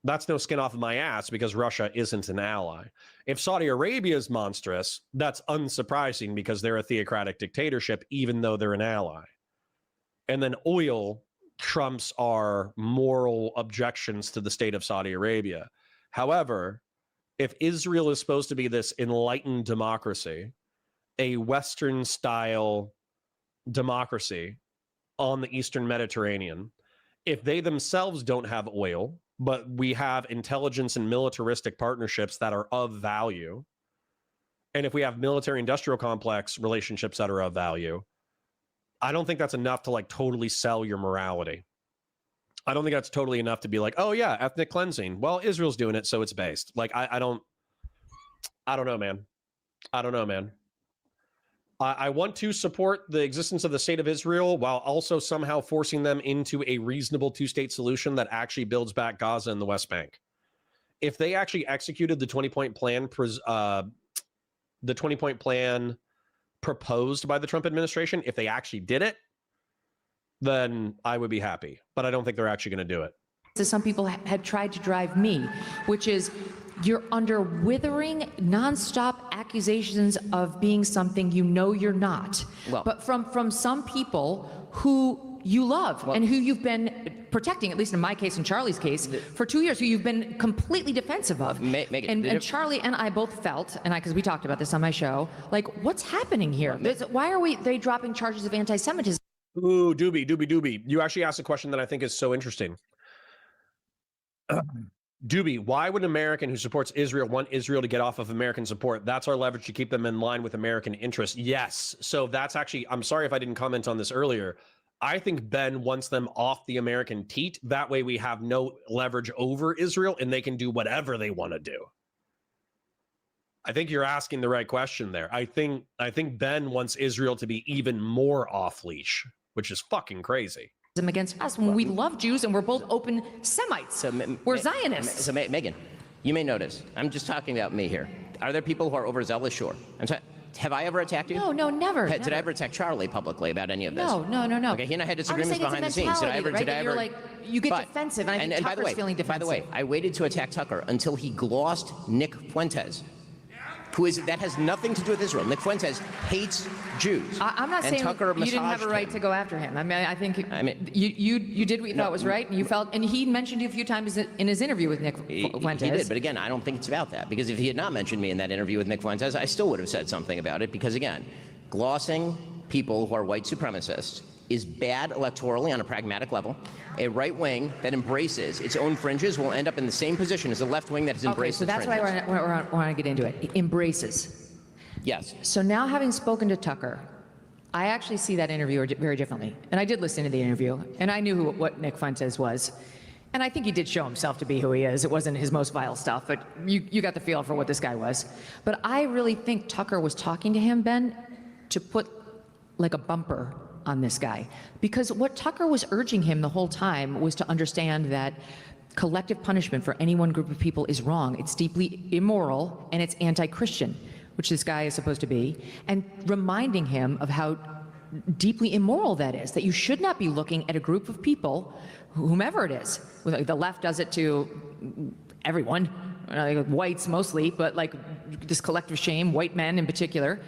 that's no skin off of my ass, because Russia isn't an ally. If Saudi Arabia is monstrous, that's unsurprising because they're a theocratic dictatorship, even though they're an ally. And then oil trumps our moral objections to the state of Saudi Arabia. However, if Israel is supposed to be this enlightened democracy, a Western style democracy, on the Eastern Mediterranean, if they themselves don't have oil, but we have intelligence and militaristic partnerships that are of value, and if we have military industrial complex relationships that are of value, I don't think that's enough to like totally sell your morality. I don't think that's totally enough to be like, oh yeah, ethnic cleansing. Well, Israel's doing it, so it's based. Like, I don't know, man. I don't know, man. I want to support the existence of the state of Israel while also somehow forcing them into a reasonable two-state solution that actually builds back Gaza and the West Bank. If they actually executed the 20-point plan, proposed by the Trump administration, if they actually did it, then I would be happy. But I don't think they're actually going to do it. As some people had tried to drive me, which is you're under withering, nonstop accusations of being something you know you're not. Well, but from some people who you love and who you've been protecting, at least in my case and Charlie's case, for 2 years, who you've been completely defensive of. Megan, and Charlie and I both felt, and because we talked about this on my show, like, what's happening here? Why are they dropping charges of anti-Semitism? Ooh, Doobie. You actually asked a question that I think is so interesting. Doobie, why would an American who supports Israel want Israel to get off of American support? That's our leverage to keep them in line with American interests. Yes. So that's actually, I'm sorry if I didn't comment on this earlier. I think Ben wants them off the American teat. That way we have no leverage over Israel and they can do whatever they want to do. I think you're asking the right question there. I think Ben wants Israel to be even more off leash, which is fucking crazy. Against us when we love Jews and we're both open Semites. So, we're Zionists. So, Megan, you may notice, I'm just talking about me here. Are there people who are overzealous? Sure. Have I ever attacked you? No, never. Did I ever attack Charlie publicly about any of this? No. Okay, he and I had disagreements behind the scenes. Did I ever? You're like, you get defensive, and I think Tucker's feeling defensive. By the way, I waited to attack Tucker until he glossed Nick Fuentes, that has nothing to do with Israel. Nick Fuentes hates Jews. I'm not saying Tucker you didn't have a right to go after him. I mean, I think you did what you thought was right, and you felt, and he mentioned you a few times in his interview with Nick Fuentes. He did, but again, I don't think it's about that, because if he had not mentioned me in that interview with Nick Fuentes, I still would have said something about it, because again, glossing people who are white supremacists is bad electorally on a pragmatic level. A right wing that embraces its own fringes will end up in the same position as a left wing that has embraced its fringes. So that's why I want to get into it. Embraces. Yes. So now, having spoken to Tucker, I actually see that interview very differently. And I did listen to the interview, and I knew what Nick Fuentes was. And I think he did show himself to be who he is. It wasn't his most vile stuff, but you got the feel for what this guy was. But I really think Tucker was talking to him, Ben, to put like a bumper on this guy. Because what Tucker was urging him the whole time was to understand that collective punishment for any one group of people is wrong. It's deeply immoral, and it's anti-Christian, which this guy is supposed to be, and reminding him of how deeply immoral that is, that you should not be looking at a group of people, whomever it is. The left does it to everyone, whites mostly, but like this collective shame, white men in particular.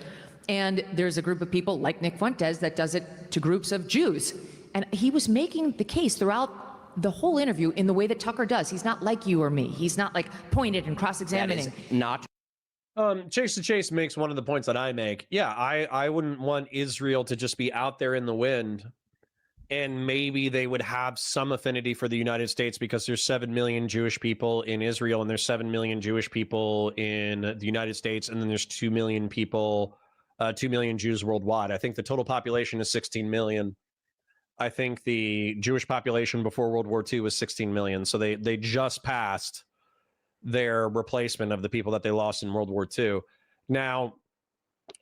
And there's a group of people like Nick Fuentes that does it to groups of Jews. And he was making the case throughout the whole interview in the way that Tucker does. He's not like you or me. He's not like pointed and cross-examining. That is not. Chase to Chase makes one of the points that I make. Yeah, I wouldn't want Israel to just be out there in the wind, and maybe they would have some affinity for the United States because there's 7 million Jewish people in Israel, and there's 7 million Jewish people in the United States, and then there's 2 million people, 2 million Jews worldwide. I think the total population is 16 million. I think the Jewish population before World War II was 16 million. So they just passed their replacement of the people that they lost in World War II. Now,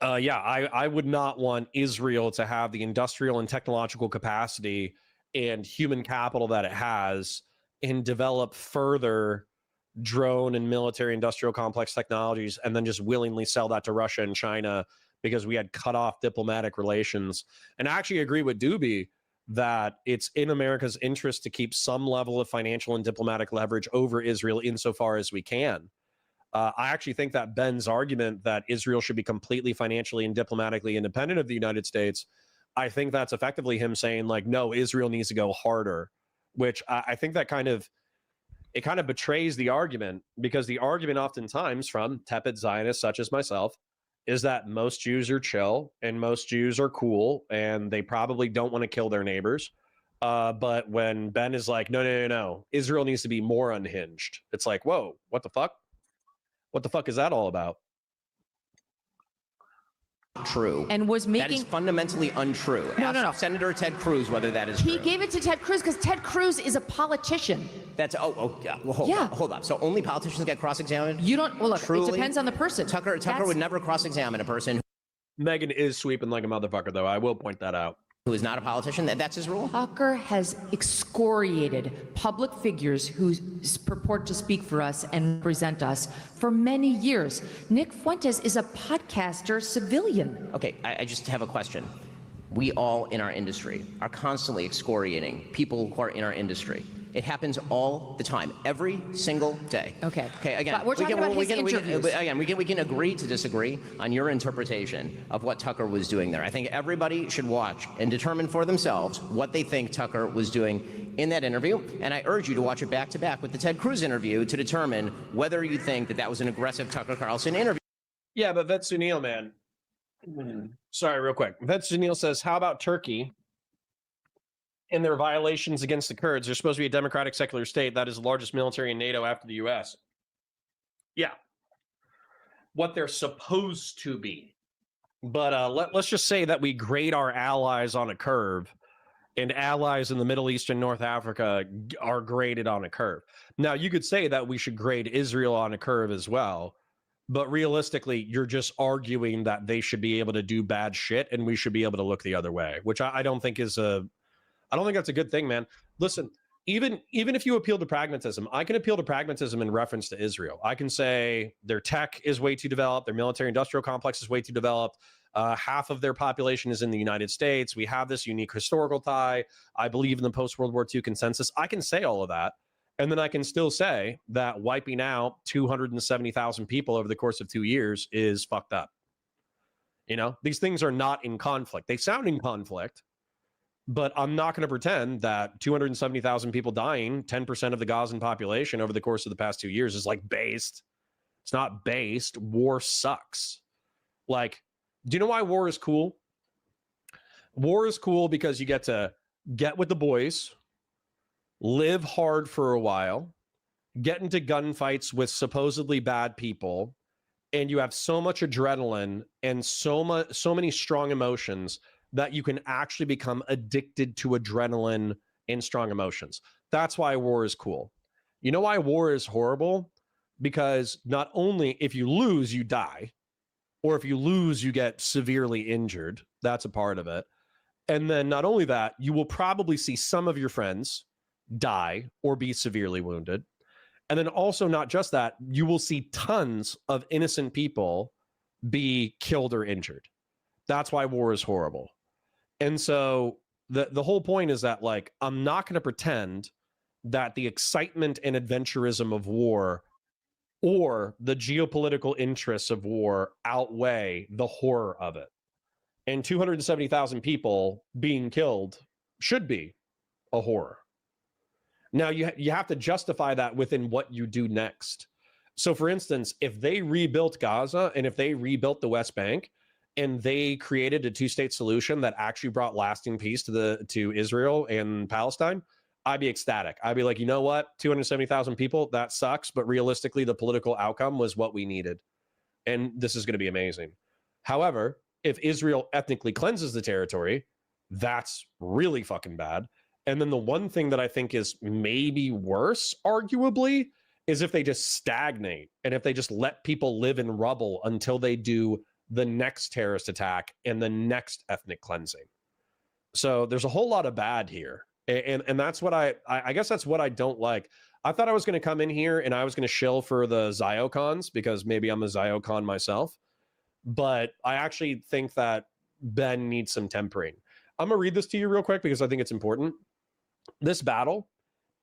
I would not want Israel to have the industrial and technological capacity and human capital that it has and develop further drone and military industrial complex technologies and then just willingly sell that to Russia and China because we had cut off diplomatic relations. And I actually agree with Doobie that it's in America's interest to keep some level of financial and diplomatic leverage over Israel insofar as we can. I actually think that Ben's argument that Israel should be completely financially and diplomatically independent of the United States, I think that's effectively him saying, like, no, Israel needs to go harder, which I think that kind of betrays the argument, because the argument oftentimes from tepid Zionists such as myself is that most Jews are chill and most Jews are cool and they probably don't want to kill their neighbors. But when Ben is like, no, Israel needs to be more unhinged. It's like, whoa, what the fuck? What the fuck is that all about? True. And was That is making. fundamentally untrue. No, Ask no, no. Senator Ted Cruz whether that is He true. gave it to Ted Cruz because Ted Cruz is a politician. That's yeah. Well, Yeah. hold up. So only politicians get cross-examined? You don't. Well, look, Truly? it depends on the person. Tucker That's- would never cross-examine a person Megan is sweeping like a motherfucker, though. I will point that out. who is not a politician. That's his rule. Tucker has excoriated public figures who purport to speak for us and represent us for many years. Nick Fuentes is a podcaster civilian. Okay, I just have a question. We all in our industry are constantly excoriating people who are in our industry. It happens all the time, every single day. Okay. Okay. Again, But we're talking about his interviews. we can agree to disagree on your interpretation of what Tucker was doing there. I think everybody should watch and determine for themselves what they think Tucker was doing in that interview. And I urge you to watch it back to back with the Ted Cruz interview to determine whether you think that was an aggressive Tucker Carlson interview. Yeah, but Vets Sunil, man. Sorry, real quick. Vets Sunil says, how about Turkey and their violations against the Kurds? They're supposed to be a democratic secular state. That is the largest military in NATO after the US. Yeah. What they're supposed to be. But let's just say that we grade our allies on a curve, and allies in the Middle East and North Africa are graded on a curve. Now, you could say that we should grade Israel on a curve as well, but realistically, you're just arguing that they should be able to do bad shit and we should be able to look the other way, which I don't think is I don't think that's a good thing, man. Listen, even if you appeal to pragmatism, I can appeal to pragmatism in reference to Israel. I can say their tech is way too developed, their military industrial complex is way too developed. Half of their population is in the United States. We have this unique historical tie. I believe in the post-World War II consensus. I can say all of that. And then I can still say that wiping out 270,000 people over the course of 2 years is fucked up. You know, these things are not in conflict. They sound in conflict, but I'm not going to pretend that 270,000 people dying, 10% of the Gazan population over the course of the past 2 years is like based. It's not based. War sucks. Like, do you know why war is cool? War is cool because you get to get with the boys, live hard for a while, get into gunfights with supposedly bad people, and you have so much adrenaline and so many strong emotions that you can actually become addicted to adrenaline and strong emotions. That's why war is cool. You know why war is horrible? Because not only if you lose, you die, or if you lose, you get severely injured. That's a part of it. And then not only that, you will probably see some of your friends die or be severely wounded. And then also not just that, you will see tons of innocent people be killed or injured. That's why war is horrible. And so the whole point is that, like, I'm not going to pretend that the excitement and adventurism of war or the geopolitical interests of war outweigh the horror of it. And 270,000 people being killed should be a horror. Now, you have to justify that within what you do next. So, for instance, if they rebuilt Gaza and if they rebuilt the West Bank and they created a two-state solution that actually brought lasting peace to Israel and Palestine, I'd be ecstatic. I'd be like, you know what? 270,000 people, that sucks. But realistically, the political outcome was what we needed. And this is going to be amazing. However, if Israel ethnically cleanses the territory, that's really fucking bad. And then the one thing that I think is maybe worse, arguably, is if they just stagnate and if they just let people live in rubble until they do the next terrorist attack and the next ethnic cleansing. So there's a whole lot of bad here. And that's what I guess that's what I don't like. I thought I was going to come in here and I was going to shill for the Ziocons because maybe I'm a Ziocon myself. But I actually think that Ben needs some tempering. I'm going to read this to you real quick because I think it's important. This battle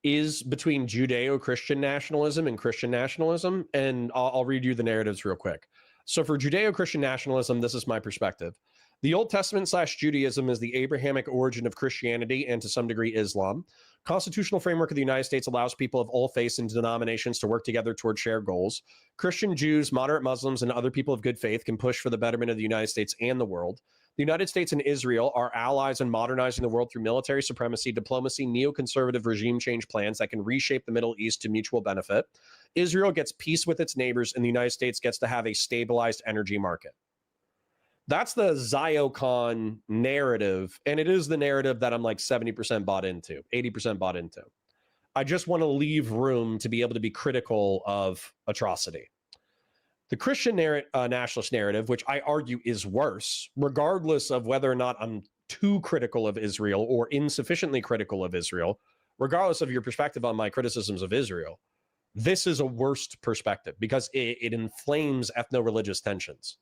is between Judeo-Christian nationalism and Christian nationalism. And I'll read you the narratives real quick. So for Judeo-Christian nationalism, this is my perspective. The Old Testament / Judaism is the Abrahamic origin of Christianity and to some degree Islam. Constitutional framework of the United States allows people of all faiths and denominations to work together toward shared goals. Christian, Jews, moderate Muslims, and other people of good faith can push for the betterment of the United States and the world. The United States and Israel are allies in modernizing the world through military supremacy, diplomacy, neoconservative regime change plans that can reshape the Middle East to mutual benefit. Israel gets peace with its neighbors, and the United States gets to have a stabilized energy market. That's the Ziocon narrative, and it is the narrative that I'm like 70% bought into, 80% bought into. I just want to leave room to be able to be critical of atrocity. The Christian nationalist narrative, which I argue is worse, regardless of whether or not I'm too critical of Israel or insufficiently critical of Israel, regardless of your perspective on my criticisms of Israel, this is a worst perspective because it inflames ethno-religious tensions.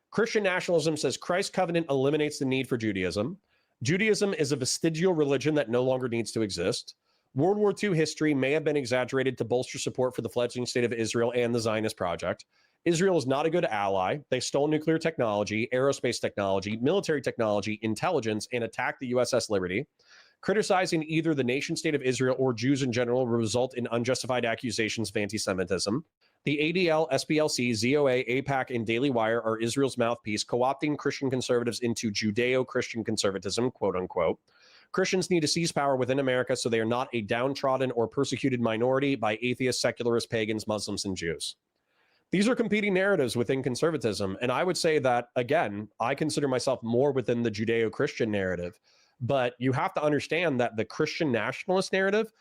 Christian nationalism says Christ's covenant eliminates the need for Judaism. Judaism is a vestigial religion that no longer needs to exist. World War II history may have been exaggerated to bolster support for the fledgling state of Israel and the Zionist project. Israel is not a good ally. They stole nuclear technology, aerospace technology, military technology, intelligence, and attacked the USS Liberty. Criticizing either the nation state of Israel or Jews in general will result in unjustified accusations of anti-Semitism. The ADL, SPLC, ZOA, AIPAC, and Daily Wire are Israel's mouthpiece, co-opting Christian conservatives into Judeo-Christian conservatism, quote unquote. Christians need to seize power within America so they are not a downtrodden or persecuted minority by atheists, secularists, pagans, Muslims, and Jews. These are competing narratives within conservatism. And I would say that, again, I consider myself more within the Judeo-Christian narrative. But you have to understand that the Christian nationalist narrative,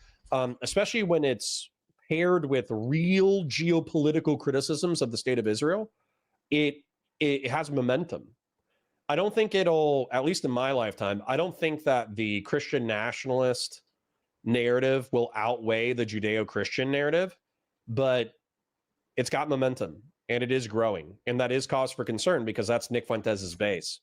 especially when it's paired with real geopolitical criticisms of the state of Israel, it has momentum. I don't think it'll, at least in my lifetime, I don't think that the Christian nationalist narrative will outweigh the Judeo-Christian narrative, but it's got momentum and it is growing. And that is cause for concern because that's Nick Fuentes' base.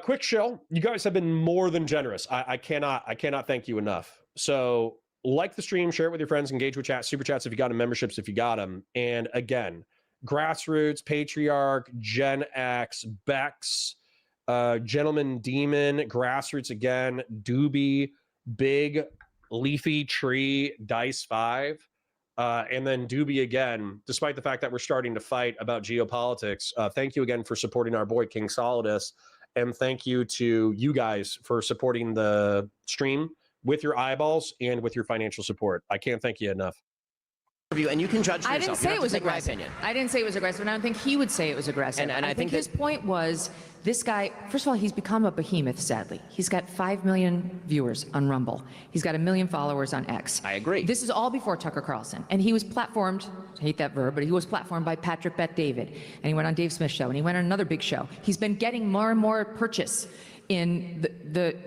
Quick shill. You guys have been more than generous. I cannot thank you enough. So like the stream, share it with your friends, engage with chat, super chats if you got them, memberships if you got them. And again, Grassroots, Patriarch, Gen X, Bex, Gentleman Demon, Grassroots again, Doobie, Big, Leafy Tree, Dice 5, and then Doobie again, despite the fact that we're starting to fight about geopolitics. Thank you again for supporting our boy King Solidus. And thank you to you guys for supporting the stream with your eyeballs and with your financial support. I can't thank you enough. And you can judge for I yourself. didn't say it was my aggressive. opinion. I didn't say it was aggressive, and I don't think he would say it was aggressive. And I think his point was, this guy, first of all, he's become a behemoth, sadly. He's got 5 million viewers on Rumble. He's got 1 million followers on X. I agree. This is all before Tucker Carlson. And he was platformed, I hate that verb, but he was platformed by Patrick Bet David. And he went on Dave Smith's show, and he went on another big show. He's been getting more and more purchase in the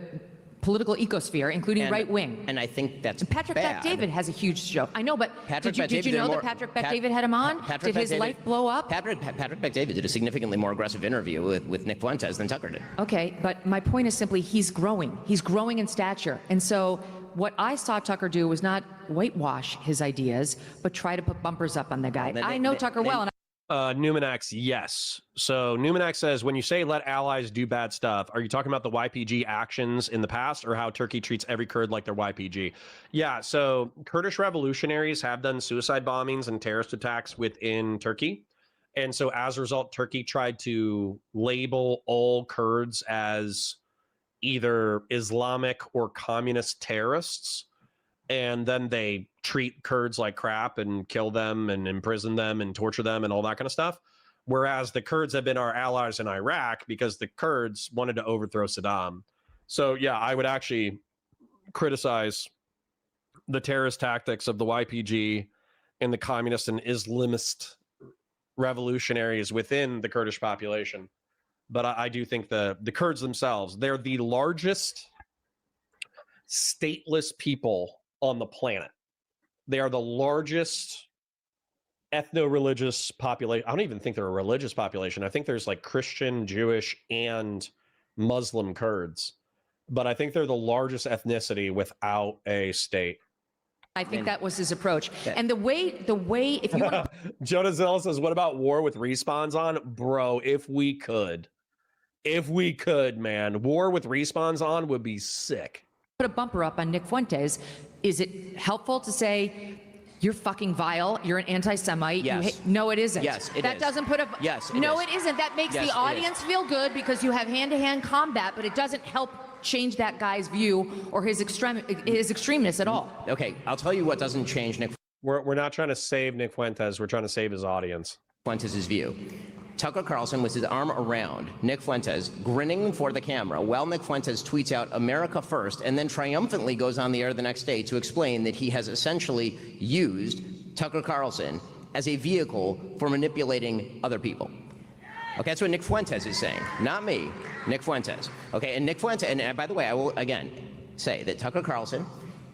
political ecosphere, including right wing. And I think that's Patrick bad. Bet David has a huge show. I know, but Patrick did you know that Patrick Bet David had him on? Did his life blow up? Patrick Bet David did a significantly more aggressive interview with Nick Fuentes than Tucker did. Okay, but my point is simply he's growing. He's growing in stature. And so what I saw Tucker do was not whitewash his ideas, but try to put bumpers up on the guy. I know Tucker well. And Numinax, yes. So Numinax says, when you say let allies do bad stuff, are you talking about the YPG actions in the past or how Turkey treats every Kurd like their YPG? Yeah, so Kurdish revolutionaries have done suicide bombings and terrorist attacks within Turkey. And so as a result, Turkey tried to label all Kurds as either Islamic or communist terrorists. And then they treat Kurds like crap and kill them and imprison them and torture them and all that kind of stuff. Whereas the Kurds have been our allies in Iraq because the Kurds wanted to overthrow Saddam. So, yeah, I would actually criticize the terrorist tactics of the YPG and the communist and Islamist revolutionaries within the Kurdish population. But I do think the Kurds themselves, they're the largest stateless people on the planet. They are the largest ethno-religious population. I don't even think they're a religious population. I think there's like Christian, Jewish, and Muslim Kurds. But I think they're the largest ethnicity without a state. I think that was his approach. And the way, if you want to... Jonah Zell says, what about war with respawns on? Bro, if we could. If we could, man, war with respawns on would be sick. Put a bumper up on Nick Fuentes. Is it helpful to say, you're fucking vile, you're an anti-Semite? Yes. No, it isn't. Yes, it that is. doesn't put a... Yes, it No, is. it isn't. That makes Yes, the it audience feel good because you have hand-to-hand combat, but it doesn't help change that guy's view or his extremeness at all. Okay, I'll tell you what doesn't change Nick We're not trying to save Nick Fuentes. We're trying to save his audience. Fuentes' view. Tucker Carlson with his arm around Nick Fuentes, grinning for the camera, while Nick Fuentes tweets out America first, and then triumphantly goes on the air the next day to explain that he has essentially used Tucker Carlson as a vehicle for manipulating other people. Okay, that's what Nick Fuentes is saying, not me, Nick Fuentes. Okay, and Nick Fuentes, and by the way, I will again say that Tucker Carlson,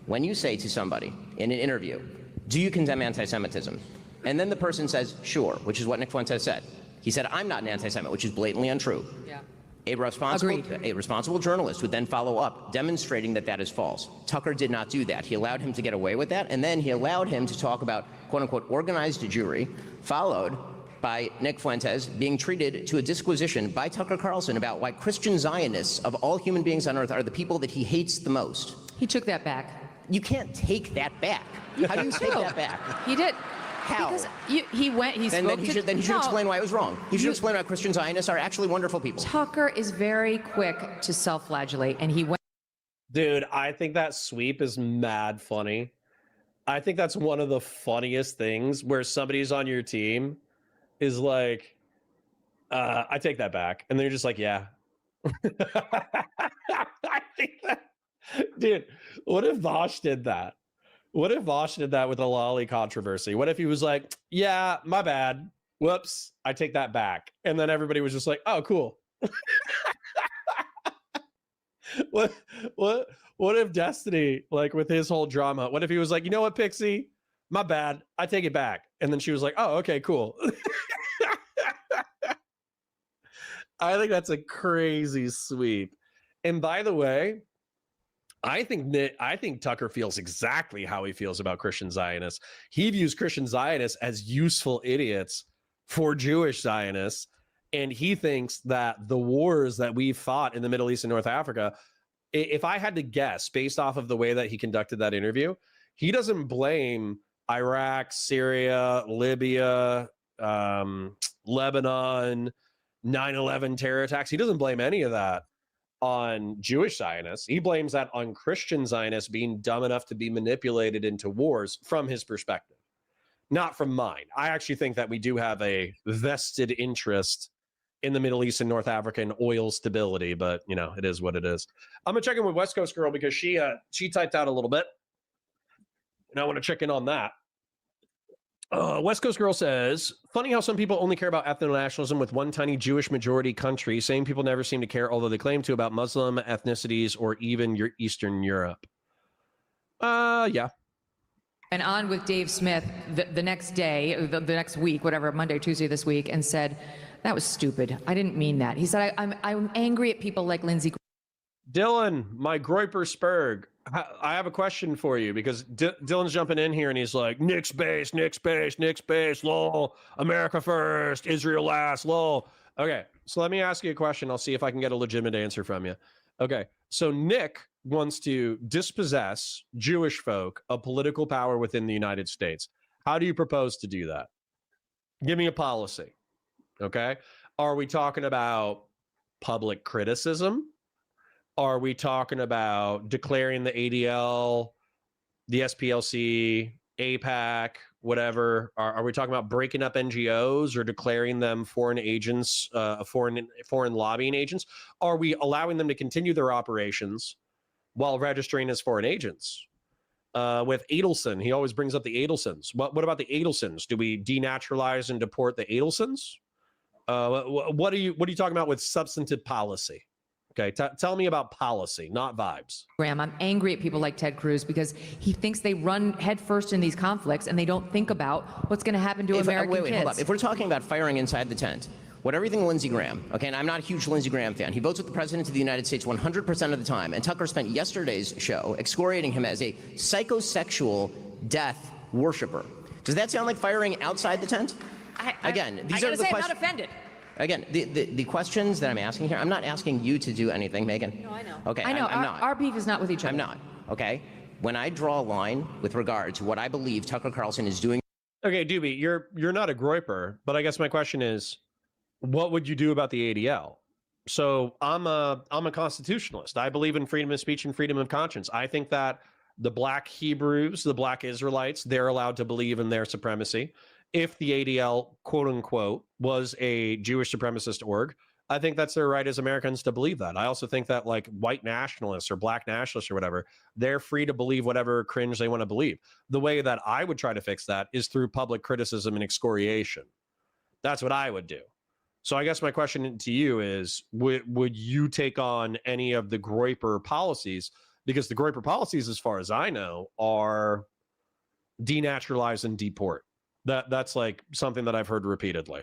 when you say to somebody in an interview, do you condemn anti-Semitism? And then the person says, sure, which is what Nick Fuentes said. He said, I'm not an anti-Semite, which is blatantly untrue. Yeah. A responsible journalist would then follow up, demonstrating that that is false. Tucker did not do that. He allowed him to get away with that, and then he allowed him to talk about, quote-unquote, organized Jewry, followed by Nick Fuentes being treated to a disquisition by Tucker Carlson about why Christian Zionists of all human beings on earth are the people that he hates the most. He took that back. You can't take that back. How do you take that back? He did. How? Because he went, he spoke Then he should No. explain why it was wrong. He should explain why Christian Zionists are actually wonderful people. Tucker is very quick to self-flagellate, and he went. Dude, I think that sweep is mad funny. I think that's one of the funniest things where somebody's on your team is like, I take that back. And then you're just like, yeah. I think that, dude, what if Vosh did that? What if Vosh did that with the Lolly controversy? What if he was like, yeah, my bad. Whoops, I take that back. And then everybody was just like, oh, cool. What if Destiny, like with his whole drama, what if he was like, you know what, Pixie? My bad. I take it back. And then she was like, oh, okay, cool. I think that's a crazy sweep. And by the way, I think Tucker feels exactly how he feels about Christian Zionists. He views Christian Zionists as useful idiots for Jewish Zionists. And he thinks that the wars that we've fought in the Middle East and North Africa, if I had to guess based off of the way that he conducted that interview, he doesn't blame Iraq, Syria, Libya, Lebanon, 9/11 terror attacks. He doesn't blame any of that on Jewish Zionists. He blames that on Christian Zionists being dumb enough to be manipulated into wars from his perspective, not from mine. I actually think that we do have a vested interest in the Middle East and North Africa and oil stability, but you know, it is what it is. I'm gonna check in with West Coast Girl because she typed out a little bit, and I want to check in on that. West Coast Girl says, funny how some people only care about ethno-nationalism with one tiny Jewish majority country. Same people never seem to care, although they claim to, about Muslim ethnicities or even your Eastern Europe. Yeah. And on with Dave Smith the next day, the next week, whatever, Monday, Tuesday this week, and said, that was stupid. I didn't mean that. He said, I'm angry at people like Lindsey. Dylan, my Groipersburg. I have a question for you because Dylan's jumping in here and he's like, Nick space, lol, America first, Israel last, lol. Okay, so let me ask you a question. I'll see if I can get a legitimate answer from you. Okay, so Nick wants to dispossess Jewish folk of political power within the United States. How do you propose to do that? Give me a policy. Okay, are we talking about public criticism? Are we talking about declaring the ADL, the SPLC, AIPAC, whatever? Are we talking about breaking up NGOs or declaring them foreign agents, foreign lobbying agents? Are we allowing them to continue their operations while registering as foreign agents? With Adelsson, he always brings up the Adelsons. What about the Adelsons? Do we denaturalize and deport the Adelsons? What are you talking about with substantive policy? Okay, tell me about policy, not vibes. Graham, I'm angry at people like Ted Cruz because he thinks they run headfirst in these conflicts and they don't think about what's going to happen to American kids. Hold up. If we're talking about firing inside the tent, what everything Lindsey Graham, okay, and I'm not a huge Lindsey Graham fan. He votes with the president of the United States 100% of the time, and Tucker spent yesterday's show excoriating him as a psychosexual death worshiper. Does that sound like firing outside the tent? Again, these are the questions. I'm not offended. Again, the questions that I'm asking here, I'm not asking you to do anything, Megan. No, I know. Okay, I know. I'm not. Our beef is not with each other. I'm not, okay? When I draw a line with regard to what I believe Tucker Carlson is doing. Okay, Doobie, you're not a groiper, but I guess my question is, what would you do about the ADL? So I'm a constitutionalist. I believe in freedom of speech and freedom of conscience. I think that the Black Hebrews, the Black Israelites, they're allowed to believe in their supremacy. If the ADL, quote unquote, was a Jewish supremacist org, I think that's their right as Americans to believe that. I also think that like white nationalists or black nationalists or whatever, they're free to believe whatever cringe they want to believe. The way that I would try to fix that is through public criticism and excoriation. That's what I would do. So I guess my question to you is, would you take on any of the Groyper policies? Because the Groyper policies, as far as I know, are denaturalize and deport. That's like something that I've heard repeatedly.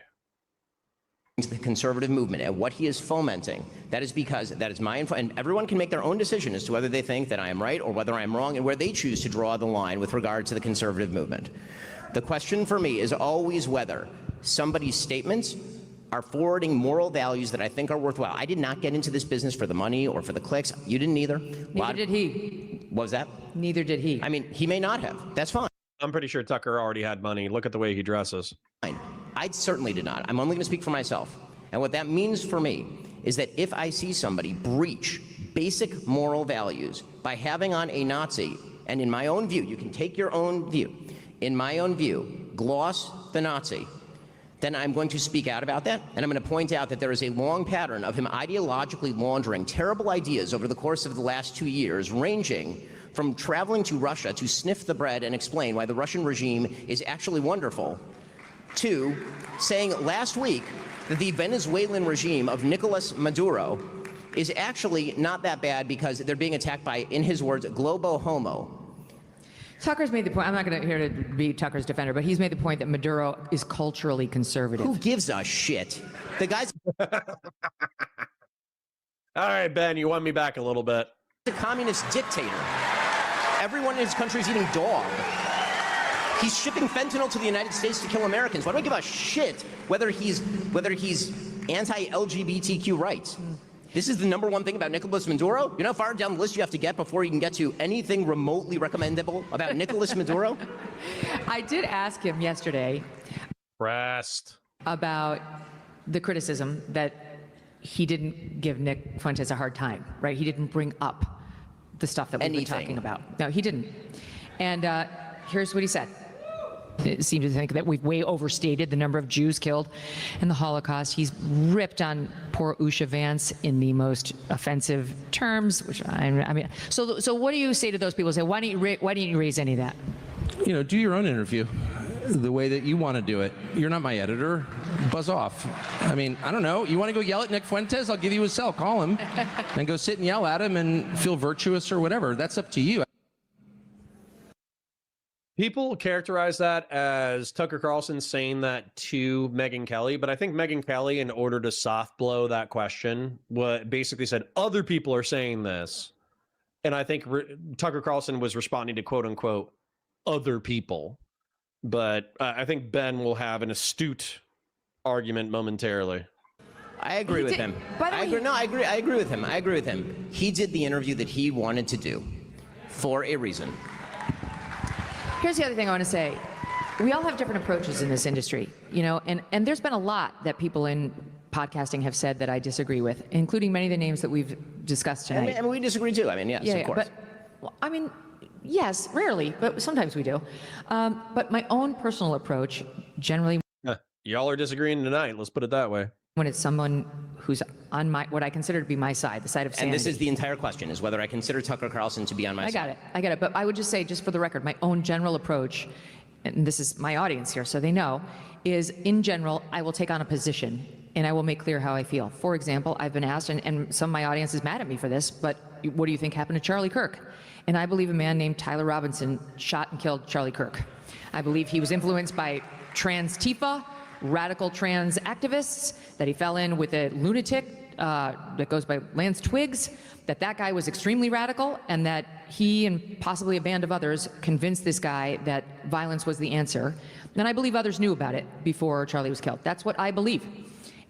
The conservative movement and what he is fomenting, that is because that is my info, and everyone can make their own decision as to whether they think that I am right or whether I am wrong and where they choose to draw the line with regard to the conservative movement. The question for me is always whether somebody's statements are forwarding moral values that I think are worthwhile. I did not get into this business for the money or for the clicks. You didn't either. Neither did he. What was that? Neither did he. I mean, he may not have. That's fine. I'm pretty sure Tucker already had money. Look at the way he dresses. I certainly did not. I'm only going to speak for myself. And what that means for me is that if I see somebody breach basic moral values by having on a Nazi, and in my own view, you can take your own view, in my own view, gloss the Nazi, then I'm going to speak out about that, and I'm going to point out that there is a long pattern of him ideologically laundering terrible ideas over the course of the last 2 years, ranging from traveling to Russia to sniff the bread and explain why the Russian regime is actually wonderful, to saying last week that the Venezuelan regime of Nicolas Maduro is actually not that bad because they're being attacked by, in his words, globo homo. Tucker's made the point, I'm not going to here to be Tucker's defender, but he's made the point that Maduro is culturally conservative. Who gives a shit? The guy's All right, Ben, you won me back a little bit. a communist dictator. Everyone in his country is eating dog. He's shipping fentanyl to the United States to kill Americans. Why do I give a shit whether he's anti-LGBTQ rights? This is the number one thing about Nicolas Maduro. You know how far down the list you have to get before you can get to anything remotely recommendable about Nicolas Maduro? I did ask him yesterday about the criticism that he didn't give Nick Fuentes a hard time, right? He didn't bring up the stuff that we've been talking about. No, he didn't. And here's what he said. It seems to think that we've way overstated the number of Jews killed in the Holocaust. He's ripped on poor Usha Vance in the most offensive terms, which I mean, so what do you say to those people who say, why didn't you raise any of that? You know, do your own interview the way that you want to do it. You're not my editor. Buzz off. I mean, I don't know. You want to go yell at Nick Fuentes? I'll give you his cell. Call him and go sit and yell at him and feel virtuous or whatever. That's up to you. People characterize that as Tucker Carlson saying that to Megyn Kelly, but I think Megyn Kelly, in order to soft blow that question, basically said other people are saying this, and I think Tucker Carlson was responding to quote unquote other people. But I think Ben will have an astute argument momentarily. I agree with him. I agree with him. I agree with him. He did the interview that he wanted to do for a reason. Here's the other thing I want to say. We all have different approaches in this industry, you know, and there's been a lot that people in podcasting have said that I disagree with, including many of the names that we've discussed tonight. And we disagree too. I mean, yes, of course. But, I mean, yes, rarely, but sometimes we do. But my own personal approach, generally, y'all are disagreeing tonight. Let's put it that way. when it's someone who's on my, what I consider to be my side, the side of sanity. And this is the entire question, is whether I consider Tucker Carlson to be on my side. I got it. But I would just say, just for the record, my own general approach, and this is my audience here, so they know, is in general, I will take on a position and I will make clear how I feel. For example, I've been asked, and some of my audience is mad at me for this, but what do you think happened to Charlie Kirk? And I believe a man named Tyler Robinson shot and killed Charlie Kirk. I believe he was influenced by trans Tifa, radical trans activists, that he fell in with a lunatic that goes by Lance Twiggs, that guy was extremely radical, and that he and possibly a band of others convinced this guy that violence was the answer. And I believe others knew about it before Charlie was killed. That's what I believe.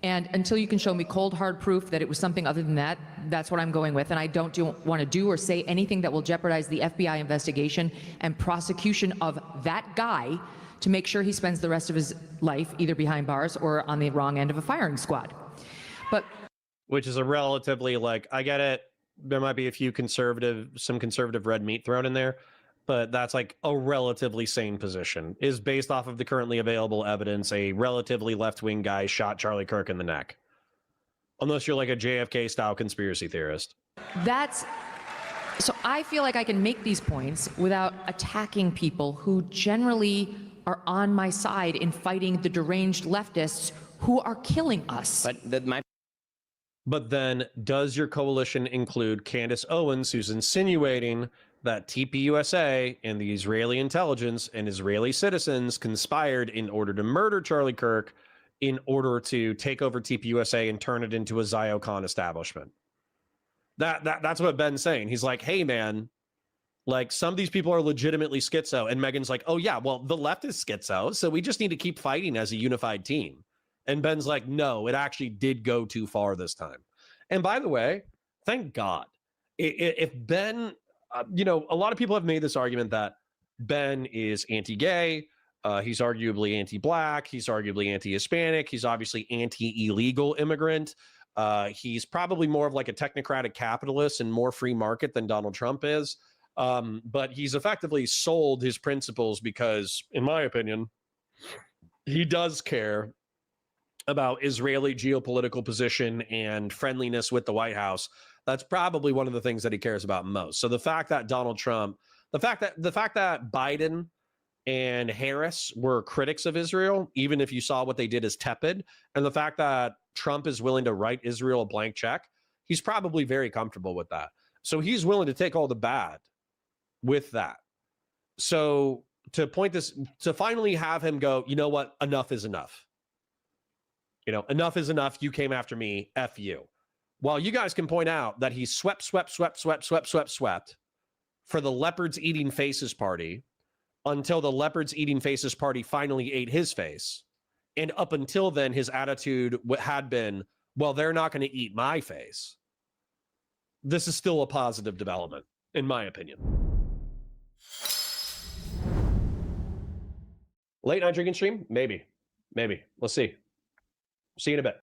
And until you can show me cold, hard proof that it was something other than that, that's what I'm going with. And I don't want to do or say anything that will jeopardize the FBI investigation and prosecution of that guy to make sure he spends the rest of his life either behind bars or on the wrong end of a firing squad. But which is a relatively, like, I get it. There might be some conservative red meat thrown in there, but that's like a relatively sane position. Is based off of the currently available evidence, a relatively left-wing guy shot Charlie Kirk in the neck. Unless you're like a JFK-style conspiracy theorist. So I feel like I can make these points without attacking people who generally are on my side in fighting the deranged leftists who are killing us. But then, does your coalition include Candace Owens, who's insinuating that TPUSA and the Israeli intelligence and Israeli citizens conspired in order to murder Charlie Kirk in order to take over TPUSA and turn it into a Zion establishment? That's what Ben's saying. He's like, hey, man, like, some of these people are legitimately schizo. And Megan's like, oh, yeah, well, the left is schizo, so we just need to keep fighting as a unified team. And Ben's like, no, it actually did go too far this time. And by the way, thank God. If Ben, a lot of people have made this argument that Ben is anti-gay. He's arguably anti-black. He's arguably anti-Hispanic. He's obviously anti-illegal immigrant. He's probably more of like a technocratic capitalist and more free market than Donald Trump is. But he's effectively sold his principles because, in my opinion, he does care about Israeli geopolitical position and friendliness with the White House. That's probably one of the things that he cares about most. So the fact that Donald Trump, the fact that Biden and Harris were critics of Israel, even if you saw what they did as tepid, and the fact that Trump is willing to write Israel a blank check, he's probably very comfortable with that. So he's willing to take all the bad with that. So to finally have him go, you know what, enough is enough. Enough is enough. You came after me. F you. While you guys can point out that he swept for the Leopards Eating Faces party until the Leopards Eating Faces party finally ate his face. And up until then, his attitude had been, well, they're not going to eat my face. This is still a positive development, in my opinion. Late night drinking stream? Maybe. Let's see. See you in a bit.